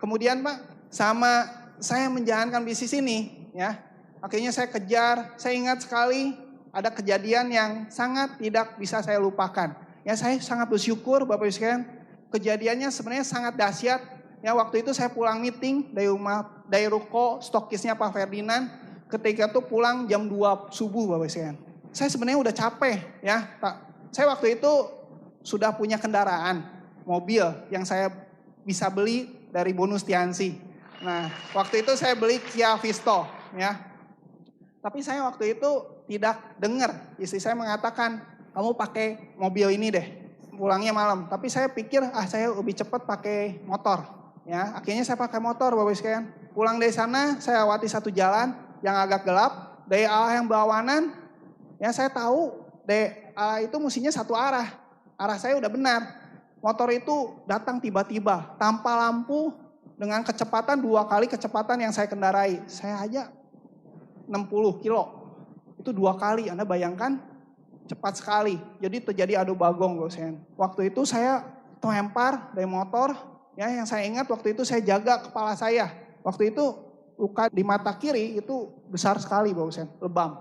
kemudian Pak, sama saya menjalankan bisnis ini, ya akhirnya saya kejar. Saya ingat sekali ada kejadian yang sangat tidak bisa saya lupakan. Ya saya sangat bersyukur Bapak Ibu sekalian. Kejadiannya sebenarnya sangat dahsyat. Ya waktu itu saya pulang meeting dari ruko stokisnya Pak Ferdinand. Ketika itu pulang jam 2 subuh Bapak Ibu sekalian. Saya sebenarnya udah capek ya. Saya waktu itu sudah punya kendaraan mobil yang saya bisa beli dari bonus Tiansi. Nah waktu itu saya beli Kia Visto ya. Tapi saya waktu itu tidak dengar, istri saya mengatakan, kamu pakai mobil ini deh, pulangnya malam. Tapi saya pikir, saya lebih cepat pakai motor. Ya, akhirnya saya pakai motor, Bapak Ibu sekalian. Pulang dari sana, saya lewati satu jalan yang agak gelap, dari arah yang berlawanan. Ya, saya tahu dari arah itu mestinya satu arah. Arah saya udah benar. Motor itu datang tiba-tiba, tanpa lampu, dengan kecepatan 2 kali kecepatan yang saya kendarai. Saya aja 60 kilo. Itu 2 kali, Anda bayangkan cepat sekali. Jadi terjadi adu bagong Bapak sekalian. Waktu itu saya terlempar dari motor, ya yang saya ingat waktu itu saya jaga kepala saya. Waktu itu luka di mata kiri itu besar sekali Bapak sekalian, lebam.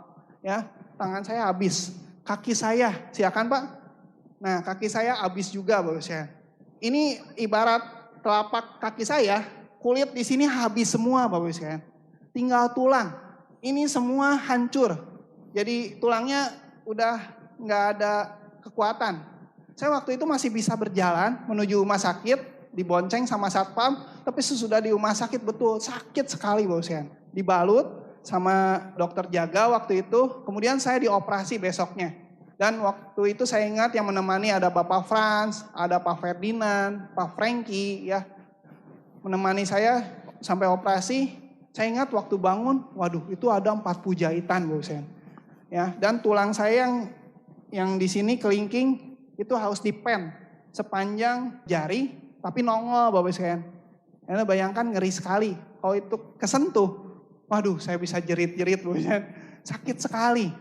Ya, tangan saya habis. Kaki saya, silakan Pak. Nah, kaki saya habis juga Bapak sekalian. Ini ibarat telapak kaki saya, kulit di sini habis semua Bapak sekalian. Tinggal tulang. Ini semua hancur. Jadi tulangnya udah nggak ada kekuatan. Saya waktu itu masih bisa berjalan menuju rumah sakit, dibonceng sama satpam, tapi sesudah di rumah sakit betul sakit sekali Bapak sekalian. Dibalut sama dokter jaga waktu itu, kemudian saya dioperasi besoknya. Dan waktu itu saya ingat yang menemani ada Bapak Frans, ada Pak Ferdinand, Pak Frankie ya. Menemani saya sampai operasi. Saya ingat waktu bangun, waduh itu ada 40 jahitan Bapak sekalian. Ya, dan tulang saya yang di sini kelingking itu harus dipen sepanjang jari tapi nongol Bapak sekalian. Anda bayangkan ngeri sekali. Kalau itu kesentuh, waduh saya bisa jerit-jerit Bapak sekalian. Sakit sekali.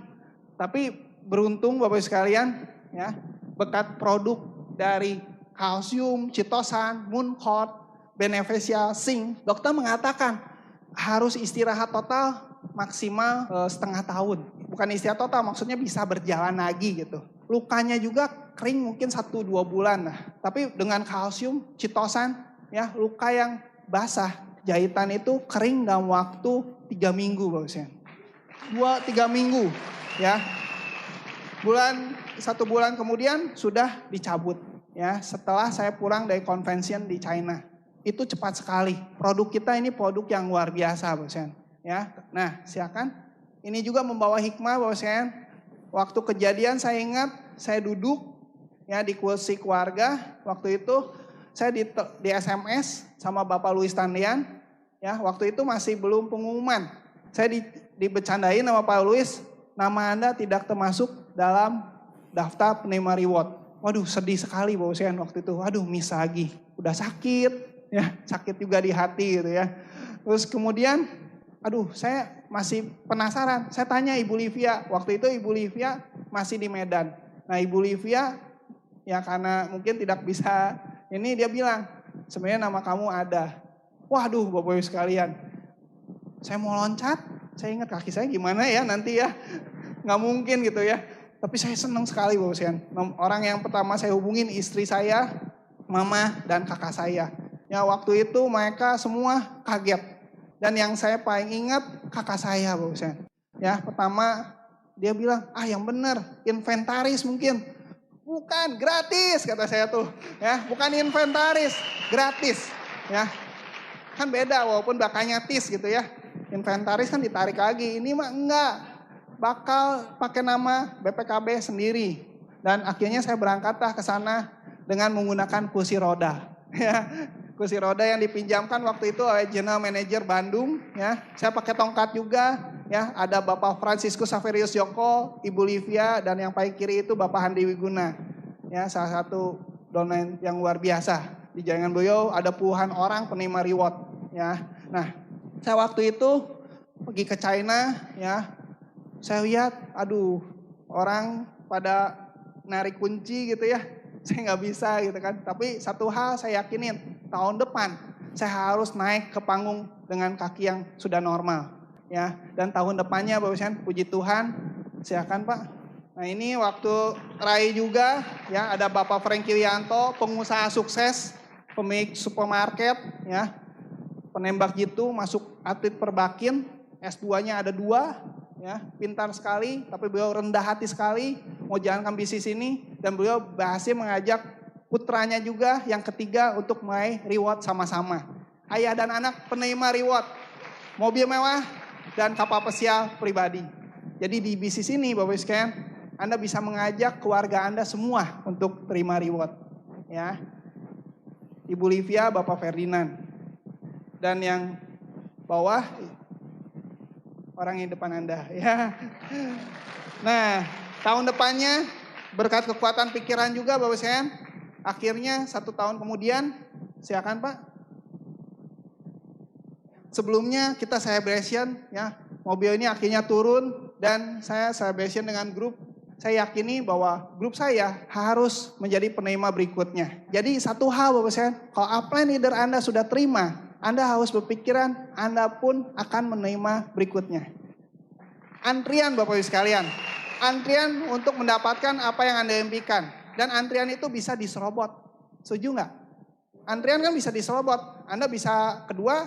Tapi beruntung Bapak sekalian ya, berkat produk dari kalsium, chitosan, Mooncord, Beneficial Zinc, dokter mengatakan harus istirahat total maksimal setengah tahun. Bukan istirahat total, maksudnya bisa berjalan lagi gitu. Lukanya juga kering mungkin 1-2 bulan lah. Tapi dengan kalsium, chitosan, ya luka yang basah, jahitan itu kering dalam waktu 3 minggu Bapak. 2-3 minggu ya. 1 bulan kemudian sudah dicabut ya setelah saya pulang dari convention di China. Itu cepat sekali. Produk kita ini produk yang luar biasa Bapak sekalian. Ya. Nah, silakan. Ini juga membawa hikmah Bapak sekalian. Waktu kejadian saya ingat saya duduk ya di kursi keluarga. Waktu itu saya di SMS sama Bapak Louis Tandian. Ya, waktu itu masih belum pengumuman. Saya dibecandain sama Pak Louis, nama Anda tidak termasuk dalam daftar penerima reward. Waduh, sedih sekali Bapak sekalian waktu itu. Waduh, miss lagi. Udah sakit. Ya, sakit juga di hati gitu ya. Terus kemudian, aduh saya masih penasaran. Saya tanya Ibu Livia, waktu itu Ibu Livia masih di Medan. Nah Ibu Livia, ya karena mungkin tidak bisa, ini dia bilang, sebenarnya nama kamu ada. Waduh Bapak Ibu sekalian, saya mau loncat, saya ingat kaki saya gimana ya nanti ya. Nggak mungkin gitu ya. Tapi saya senang sekali Bapak sekalian. Orang yang pertama saya hubungin istri saya, mama dan kakak saya. Ya waktu itu mereka semua kaget. Dan yang saya paling ingat kakak saya Bapak sekalian. Ya pertama dia bilang, yang benar inventaris mungkin. Bukan, gratis kata saya tuh. Ya bukan inventaris, gratis. Ya kan beda walaupun belakangnya tis gitu ya. Inventaris kan ditarik lagi, ini mah enggak. Bakal pakai nama BPKB sendiri. Dan akhirnya saya berangkatlah ke sana dengan menggunakan kursi roda. Ya. Kursi roda yang dipinjamkan waktu itu oleh General Manager Bandung, ya. Saya pakai tongkat juga, ya. Ada Bapak Franciscus Saverius Joko, Ibu Livia, dan yang paling kiri itu Bapak Handi Wiguna, ya. Salah satu donain yang luar biasa. Di jaringan beliau ada puluhan orang penerima reward, ya. Nah, saya waktu itu pergi ke China, ya. Saya lihat, aduh, orang pada narik kunci gitu ya. Saya nggak bisa gitu kan. Tapi satu hal saya yakinin, tahun depan saya harus naik ke panggung dengan kaki yang sudah normal. Ya, dan tahun depannya Bapak Ibu, puji Tuhan, silakan Pak. Nah ini waktu Rai juga, ya ada Bapak Franky Rianto, pengusaha sukses, pemilik supermarket, ya penembak jitu, masuk atlet perbakin, S2-nya ada 2, ya pintar sekali, tapi beliau rendah hati sekali, mau jalankan bisnis ini, dan beliau berhasil mengajak putranya juga yang ketiga untuk mulai reward sama-sama. Ayah dan anak penerima reward, mobil mewah dan kapal pesiar pribadi. Jadi di bisnis ini Bapak Ibu sekalian, Anda bisa mengajak keluarga Anda semua untuk terima reward. Ya, Ibu Livia, Bapak Ferdinand, dan yang bawah orang yang depan Anda. Ya. Nah, tahun depannya berkat kekuatan pikiran juga Bapak Ibu sekalian, akhirnya 1 tahun kemudian, silakan Pak. Sebelumnya kita celebration, ya mobil ini akhirnya turun dan saya celebration dengan grup saya yakini bahwa grup saya harus menjadi penerima berikutnya. Jadi satu hal Bapak sekalian, kalau upline leader Anda sudah terima, Anda harus berpikiran Anda pun akan menerima berikutnya. Antrian Bapak Ibu sekalian, antrian untuk mendapatkan apa yang Anda impikan. Dan antrian itu bisa diserobot, setuju nggak? Antrian kan bisa diserobot, Anda bisa kedua,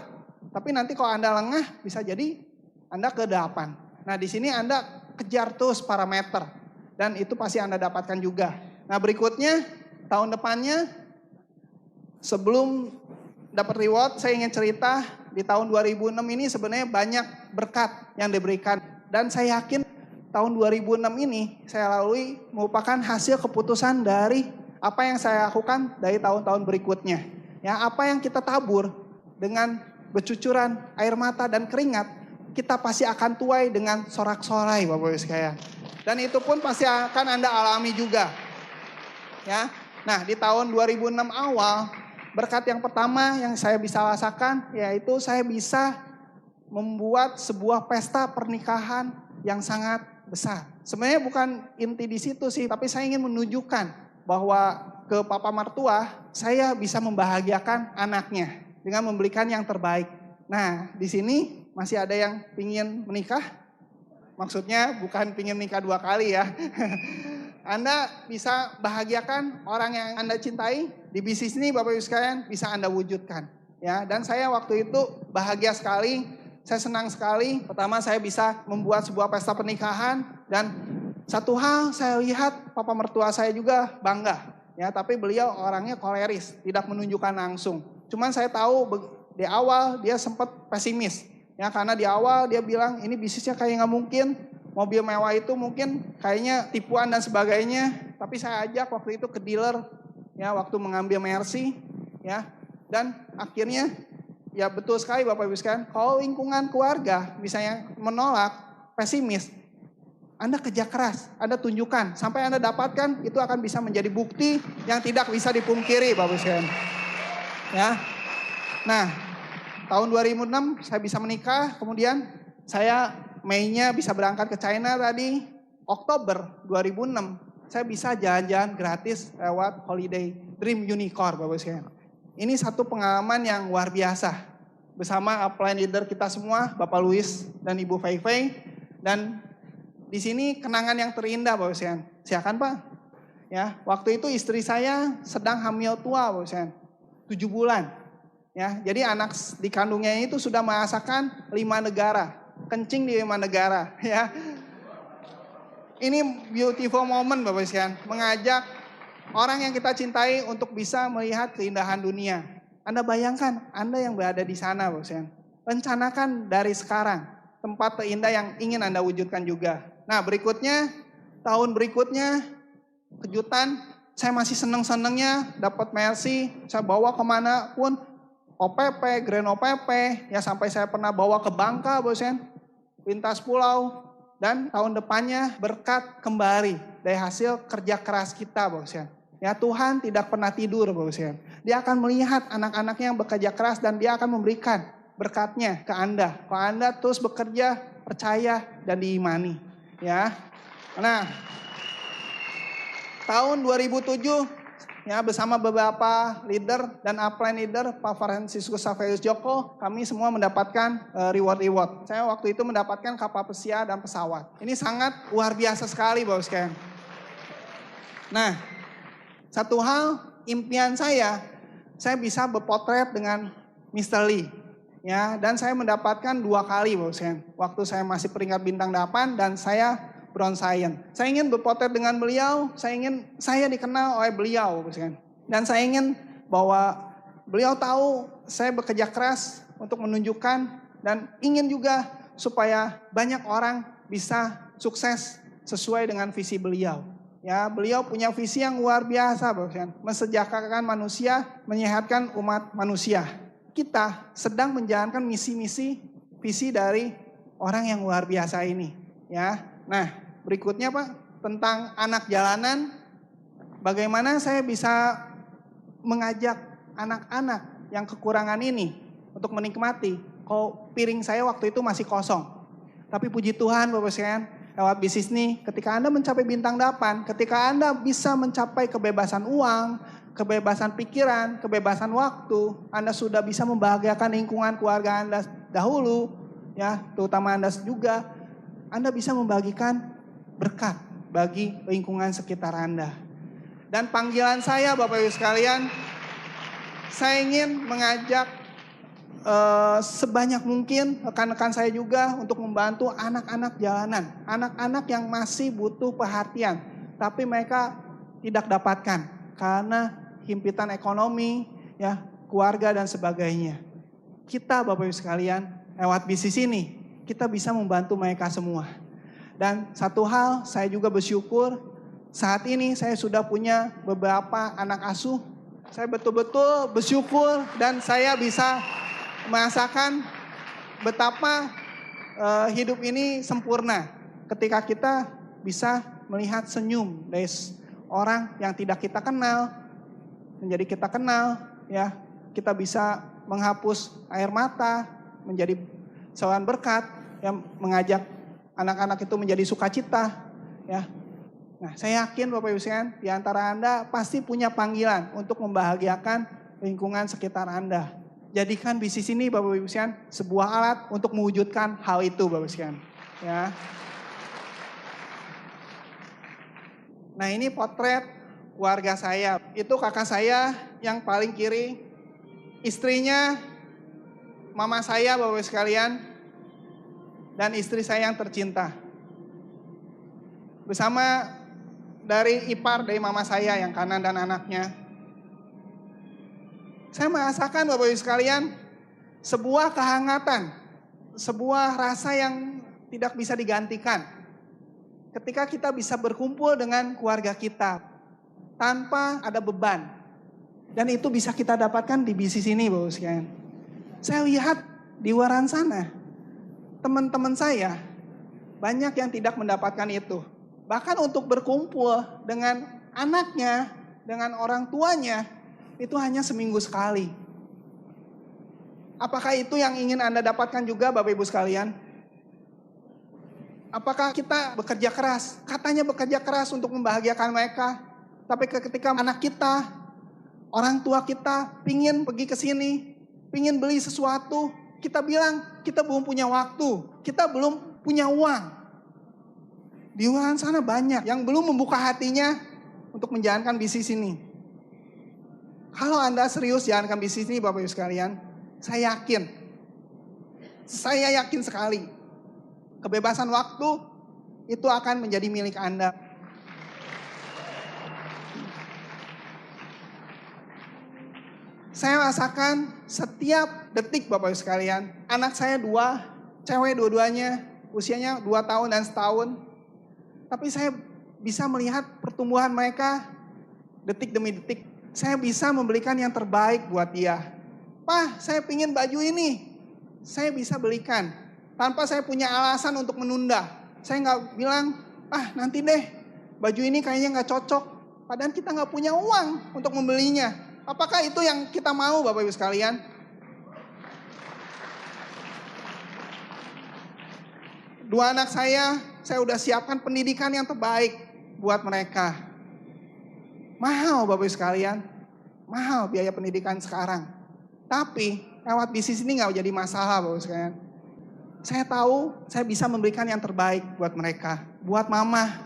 tapi nanti kalau Anda lengah bisa jadi Anda ke-8. Nah di sini Anda kejar terus parameter. Dan itu pasti Anda dapatkan juga. Nah berikutnya, tahun depannya, sebelum dapat reward, saya ingin cerita di tahun 2006 ini sebenarnya banyak berkat yang diberikan. Dan saya yakin tahun 2006 ini saya lalui merupakan hasil keputusan dari apa yang saya lakukan dari tahun-tahun berikutnya. Ya, apa yang kita tabur dengan bercucuran air mata dan keringat, kita pasti akan tuai dengan sorak-sorai Bapak Ibu sekalian. Dan itu pun pasti akan Anda alami juga. Ya. Nah, di tahun 2006 awal, berkat yang pertama yang saya bisa rasakan yaitu saya bisa membuat sebuah pesta pernikahan yang sangat besar. Sebenarnya bukan inti di situ sih, tapi saya ingin menunjukkan bahwa ke papa mertua saya bisa membahagiakan anaknya dengan memberikan yang terbaik. Nah, di sini masih ada yang ingin menikah? Maksudnya bukan pingin nikah 2 kali ya. Anda bisa bahagiakan orang yang Anda cintai. Di bisnis ini Bapak Ibu sekalian bisa Anda wujudkan. Ya, dan saya waktu itu bahagia sekali. Saya senang sekali. Pertama saya bisa membuat sebuah pesta pernikahan. Dan satu hal saya lihat papa mertua saya juga bangga. Ya, tapi beliau orangnya koleris. Tidak menunjukkan langsung. Cuman saya tahu di awal dia sempat pesimis. Ya, karena di awal dia bilang ini bisnisnya kayak nggak mungkin, mobil mewah itu mungkin kayaknya tipuan dan sebagainya. Tapi saya ajak waktu itu ke dealer, ya waktu mengambil Mercy, ya dan akhirnya ya betul sekali Bapak Ibu sekalian. Kalau lingkungan keluarga misalnya menolak, pesimis, Anda kerja keras, Anda tunjukkan sampai Anda dapatkan itu akan bisa menjadi bukti yang tidak bisa dipungkiri Bapak Ibu sekalian. Ya, nah. Tahun 2006 saya bisa menikah, kemudian saya Mei-nya bisa berangkat ke China tadi. Oktober 2006 saya bisa jalan-jalan gratis lewat Holiday Dream Unicorn Bapak sekalian. Ini satu pengalaman yang luar biasa. Bersama upline leader kita semua, Bapak Luis dan Ibu Fei Fei. Dan di sini kenangan yang terindah Bapak sekalian. Silakan Pak. Ya, waktu itu istri saya sedang hamil tua Bapak sekalian. 7 bulan. Ya, jadi anak di kandungnya itu sudah merasakan 5 negara, kencing di 5 negara. Ya, ini beautiful moment Bapak sekalian, mengajak orang yang kita cintai untuk bisa melihat keindahan dunia. Anda bayangkan, Anda yang berada di sana Bapak sekalian, rencanakan dari sekarang tempat terindah yang ingin Anda wujudkan juga. Nah berikutnya, tahun berikutnya kejutan, saya masih seneng-senengnya dapat Mercy, saya bawa kemana pun. OPP, Grand OPP, ya sampai saya pernah bawa ke Bangka, bosen, lintas pulau, dan tahun depannya berkat kembali dari hasil kerja keras kita, bosen. Ya Tuhan tidak pernah tidur, bosen. Dia akan melihat anak-anaknya yang bekerja keras dan dia akan memberikan berkatnya ke Anda. Kalau Anda terus bekerja, percaya dan diimani, ya. Nah, tahun 2007. Ya, bersama beberapa leader dan upline leader, Pak Franciscus Saverius Joko, kami semua mendapatkan reward. Saya waktu itu mendapatkan kapal pesiar dan pesawat. Ini sangat luar biasa sekali Bapak sekalian. Nah, satu hal impian saya bisa berpotret dengan Mr. Lee. Ya, dan saya mendapatkan 2 kali Bapak sekalian. Waktu saya masih peringkat bintang 8 dan saya Bronze Science. Saya ingin berpotret dengan beliau, saya dikenal oleh beliau. Dan saya ingin bahwa beliau tahu saya bekerja keras untuk menunjukkan dan ingin juga supaya banyak orang bisa sukses sesuai dengan visi beliau. Ya, beliau punya visi yang luar biasa, mensejahterakan manusia, menyehatkan umat manusia. Kita sedang menjalankan misi-misi, visi dari orang yang luar biasa ini. Ya, nah. Berikutnya Pak, tentang anak jalanan, bagaimana saya bisa mengajak anak-anak yang kekurangan ini untuk menikmati. Kalau piring saya waktu itu masih kosong. Tapi puji Tuhan Bapak sekalian, lewat bisnis ini, ketika Anda mencapai bintang 8, ketika Anda bisa mencapai kebebasan uang, kebebasan pikiran, kebebasan waktu, Anda sudah bisa membahagiakan lingkungan keluarga Anda dahulu, ya, terutama Anda juga, Anda bisa membagikan berkat bagi lingkungan sekitar Anda. Dan panggilan saya Bapak Ibu sekalian, saya ingin mengajak sebanyak mungkin rekan-rekan saya juga untuk membantu anak-anak jalanan, anak-anak yang masih butuh perhatian, tapi mereka tidak dapatkan karena himpitan ekonomi, ya, keluarga dan sebagainya. Kita Bapak Ibu sekalian, lewat bisnis ini, kita bisa membantu mereka semua. Dan satu hal, saya juga bersyukur, saat ini saya sudah punya beberapa anak asuh. Saya betul-betul bersyukur dan saya bisa merasakan betapa hidup ini sempurna ketika kita bisa melihat senyum dari orang yang tidak kita kenal menjadi kita kenal, ya, kita bisa menghapus air mata menjadi saluran berkat yang mengajak anak-anak itu menjadi sukacita, ya. Nah, saya yakin Bapak Ibu sekalian di antara Anda pasti punya panggilan untuk membahagiakan lingkungan sekitar Anda. Jadikan bisnis ini Bapak Ibu sekalian sebuah alat untuk mewujudkan hal itu Bapak Ibu sekalian. Ya. Nah, ini potret keluarga saya. Itu kakak saya yang paling kiri. Istrinya mama saya Bapak Ibu sekalian. Dan istri saya yang tercinta. Bersama dari ipar dari mama saya yang kanan dan anaknya. Saya merasakan Bapak Ibu sekalian sebuah kehangatan, sebuah rasa yang tidak bisa digantikan. Ketika kita bisa berkumpul dengan keluarga kita tanpa ada beban. Dan itu bisa kita dapatkan di bisnis ini Bapak Ibu sekalian. Saya lihat di luar sana, teman-teman saya banyak yang tidak mendapatkan itu. Bahkan untuk berkumpul dengan anaknya, dengan orang tuanya, itu hanya seminggu sekali. Apakah itu yang ingin Anda dapatkan juga Bapak Ibu sekalian? Apakah kita bekerja keras? Katanya bekerja keras untuk membahagiakan mereka. Tapi ketika anak kita, orang tua kita pingin pergi ke sini, pingin beli sesuatu, kita bilang kita belum punya waktu, kita belum punya uang. Di luar sana banyak yang belum membuka hatinya untuk menjalankan bisnis ini. Kalau Anda serius jalankan bisnis ini Bapak Ibu sekalian, saya yakin sekali, kebebasan waktu itu akan menjadi milik Anda. Saya rasakan setiap detik Bapak Ibu sekalian, anak saya 2, cewek dua-duanya, usianya 2 tahun dan setahun. Tapi saya bisa melihat pertumbuhan mereka detik demi detik. Saya bisa membelikan yang terbaik buat dia. Pak, saya pingin baju ini. Saya bisa belikan. Tanpa saya punya alasan untuk menunda. Saya nggak bilang, nanti deh. Baju ini kayaknya nggak cocok. Padahal kita nggak punya uang untuk membelinya. Apakah itu yang kita mau Bapak Ibu sekalian? Dua anak saya udah siapkan pendidikan yang terbaik buat mereka. Mahal Bapak Ibu sekalian, mahal biaya pendidikan sekarang. Tapi lewat bisnis ini gak jadi masalah Bapak Ibu sekalian. Saya tahu saya bisa memberikan yang terbaik buat mereka, buat mama.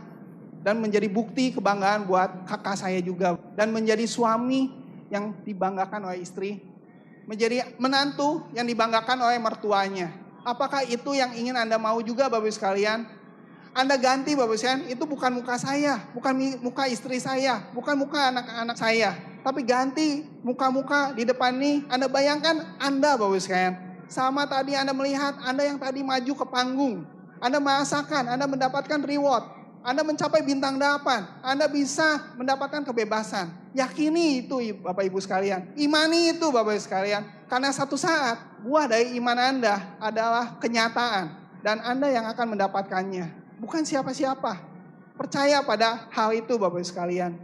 Dan menjadi bukti kebanggaan buat kakak saya juga. Dan menjadi suami yang dibanggakan oleh istri. Menjadi menantu yang dibanggakan oleh mertuanya. Apakah itu yang ingin Anda mau juga Bapak Ibu sekalian? Anda ganti Bapak Ibu sekalian, itu bukan muka saya, bukan muka istri saya, bukan muka anak-anak saya. Tapi ganti muka-muka di depan ini, Anda bayangkan Anda Bapak Ibu sekalian. Sama tadi Anda melihat, Anda yang tadi maju ke panggung. Anda merasakan, Anda mendapatkan reward. Anda mencapai bintang 8, Anda bisa mendapatkan kebebasan. Yakini itu Bapak Ibu sekalian. Imani itu Bapak Ibu sekalian. Karena satu saat, buah dari iman Anda adalah kenyataan. Dan Anda yang akan mendapatkannya. Bukan siapa-siapa. Percaya pada hal itu Bapak Ibu sekalian.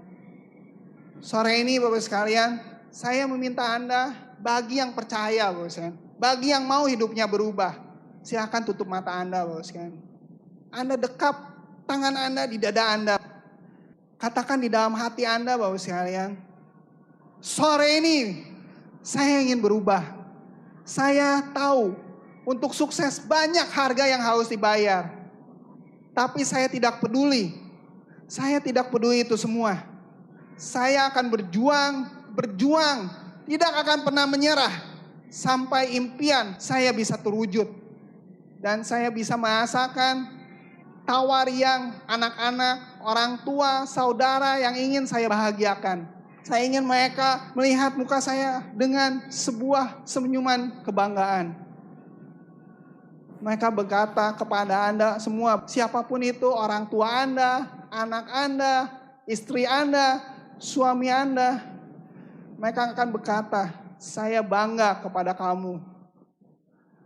Sore ini Bapak Ibu sekalian, saya meminta Anda bagi yang percaya Bapak Ibu sekalian. Bagi yang mau hidupnya berubah, silakan tutup mata Anda Bapak Ibu sekalian. Anda dekap tangan Anda di dada Anda. Katakan di dalam hati Anda, Bapak sekalian, sore ini saya ingin berubah. Saya tahu untuk sukses banyak harga yang harus dibayar. Tapi saya tidak peduli. Saya tidak peduli itu semua. Saya akan berjuang, tidak akan pernah menyerah sampai impian saya bisa terwujud. Dan saya bisa merasakan tawar yang anak-anak, orang tua, saudara yang ingin saya bahagiakan. Saya ingin mereka melihat muka saya dengan sebuah senyuman kebanggaan. Mereka berkata kepada Anda semua, siapapun itu, orang tua Anda, anak Anda, istri Anda, suami Anda, mereka akan berkata, saya bangga kepada kamu.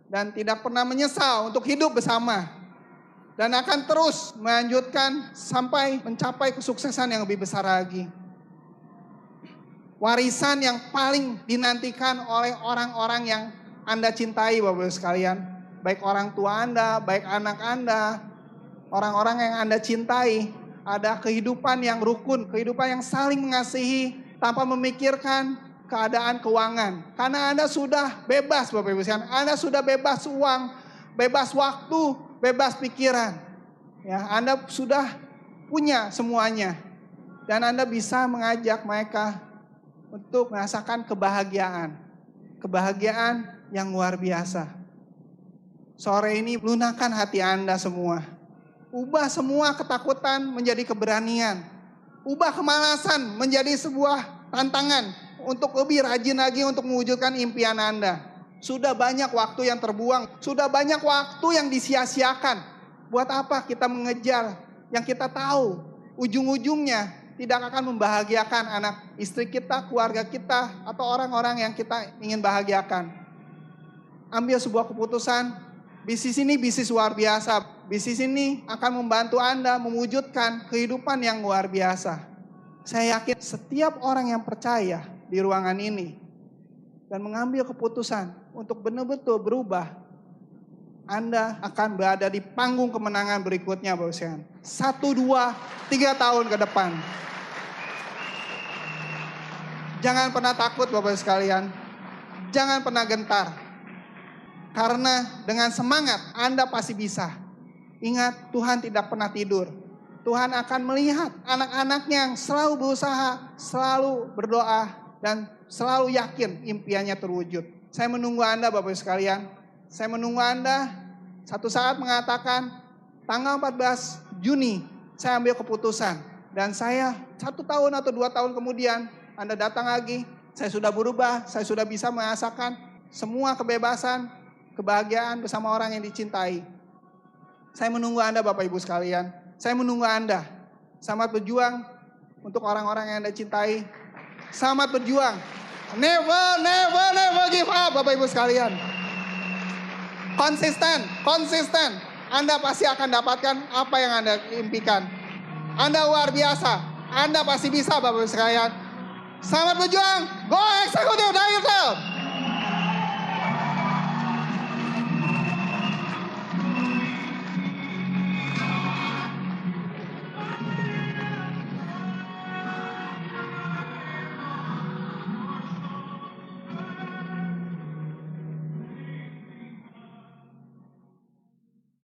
Dan tidak pernah menyesal untuk hidup bersama. Dan akan terus melanjutkan sampai mencapai kesuksesan yang lebih besar lagi. Warisan yang paling dinantikan oleh orang-orang yang Anda cintai, Bapak-Ibu sekalian. Baik orang tua Anda, baik anak Anda, orang-orang yang Anda cintai. Ada kehidupan yang rukun, kehidupan yang saling mengasihi tanpa memikirkan keadaan keuangan. Karena Anda sudah bebas, Bapak-Ibu sekalian. Anda sudah bebas uang, bebas waktu, bebas pikiran. Ya, Anda sudah punya semuanya. Dan Anda bisa mengajak mereka untuk merasakan kebahagiaan. Kebahagiaan yang luar biasa. Sore ini lunakan hati Anda semua. Ubah semua ketakutan menjadi keberanian. Ubah kemalasan menjadi sebuah tantangan untuk lebih rajin lagi untuk mewujudkan impian Anda. Sudah banyak waktu yang terbuang. Sudah banyak waktu yang disia-siakan. Buat apa kita mengejar yang kita tahu ujung-ujungnya tidak akan membahagiakan anak istri kita, keluarga kita, atau orang-orang yang kita ingin bahagiakan. Ambil sebuah keputusan. Bisnis ini bisnis luar biasa. Bisnis ini akan membantu Anda mewujudkan kehidupan yang luar biasa. Saya yakin setiap orang yang percaya di ruangan ini dan mengambil keputusan untuk benar-benar berubah, Anda akan berada di panggung kemenangan berikutnya, Bapak sekalian. 1, 2, 3 tahun ke depan. Jangan pernah takut, Bapak sekalian. Jangan pernah gentar. Karena dengan semangat Anda pasti bisa. Ingat, Tuhan tidak pernah tidur. Tuhan akan melihat anak-anaknya yang selalu berusaha, selalu berdoa, dan selalu yakin impiannya terwujud. Saya menunggu Anda, Bapak sekalian. Saya menunggu Anda satu saat mengatakan, tanggal 14 Juni saya ambil keputusan. Dan saya 1 tahun atau 2 tahun kemudian Anda datang lagi. Saya sudah berubah, saya sudah bisa merasakan semua kebebasan, kebahagiaan bersama orang yang dicintai. Saya menunggu Anda, Bapak Ibu sekalian. Saya menunggu Anda. Selamat berjuang untuk orang-orang yang Anda cintai. Selamat berjuang. Never, never, never give up, Bapak Ibu sekalian. Konsisten. Anda pasti akan dapatkan apa yang Anda impikan. Anda luar biasa. Anda pasti bisa, Bapak Ibu sekalian. Selamat berjuang. Go executive yourself.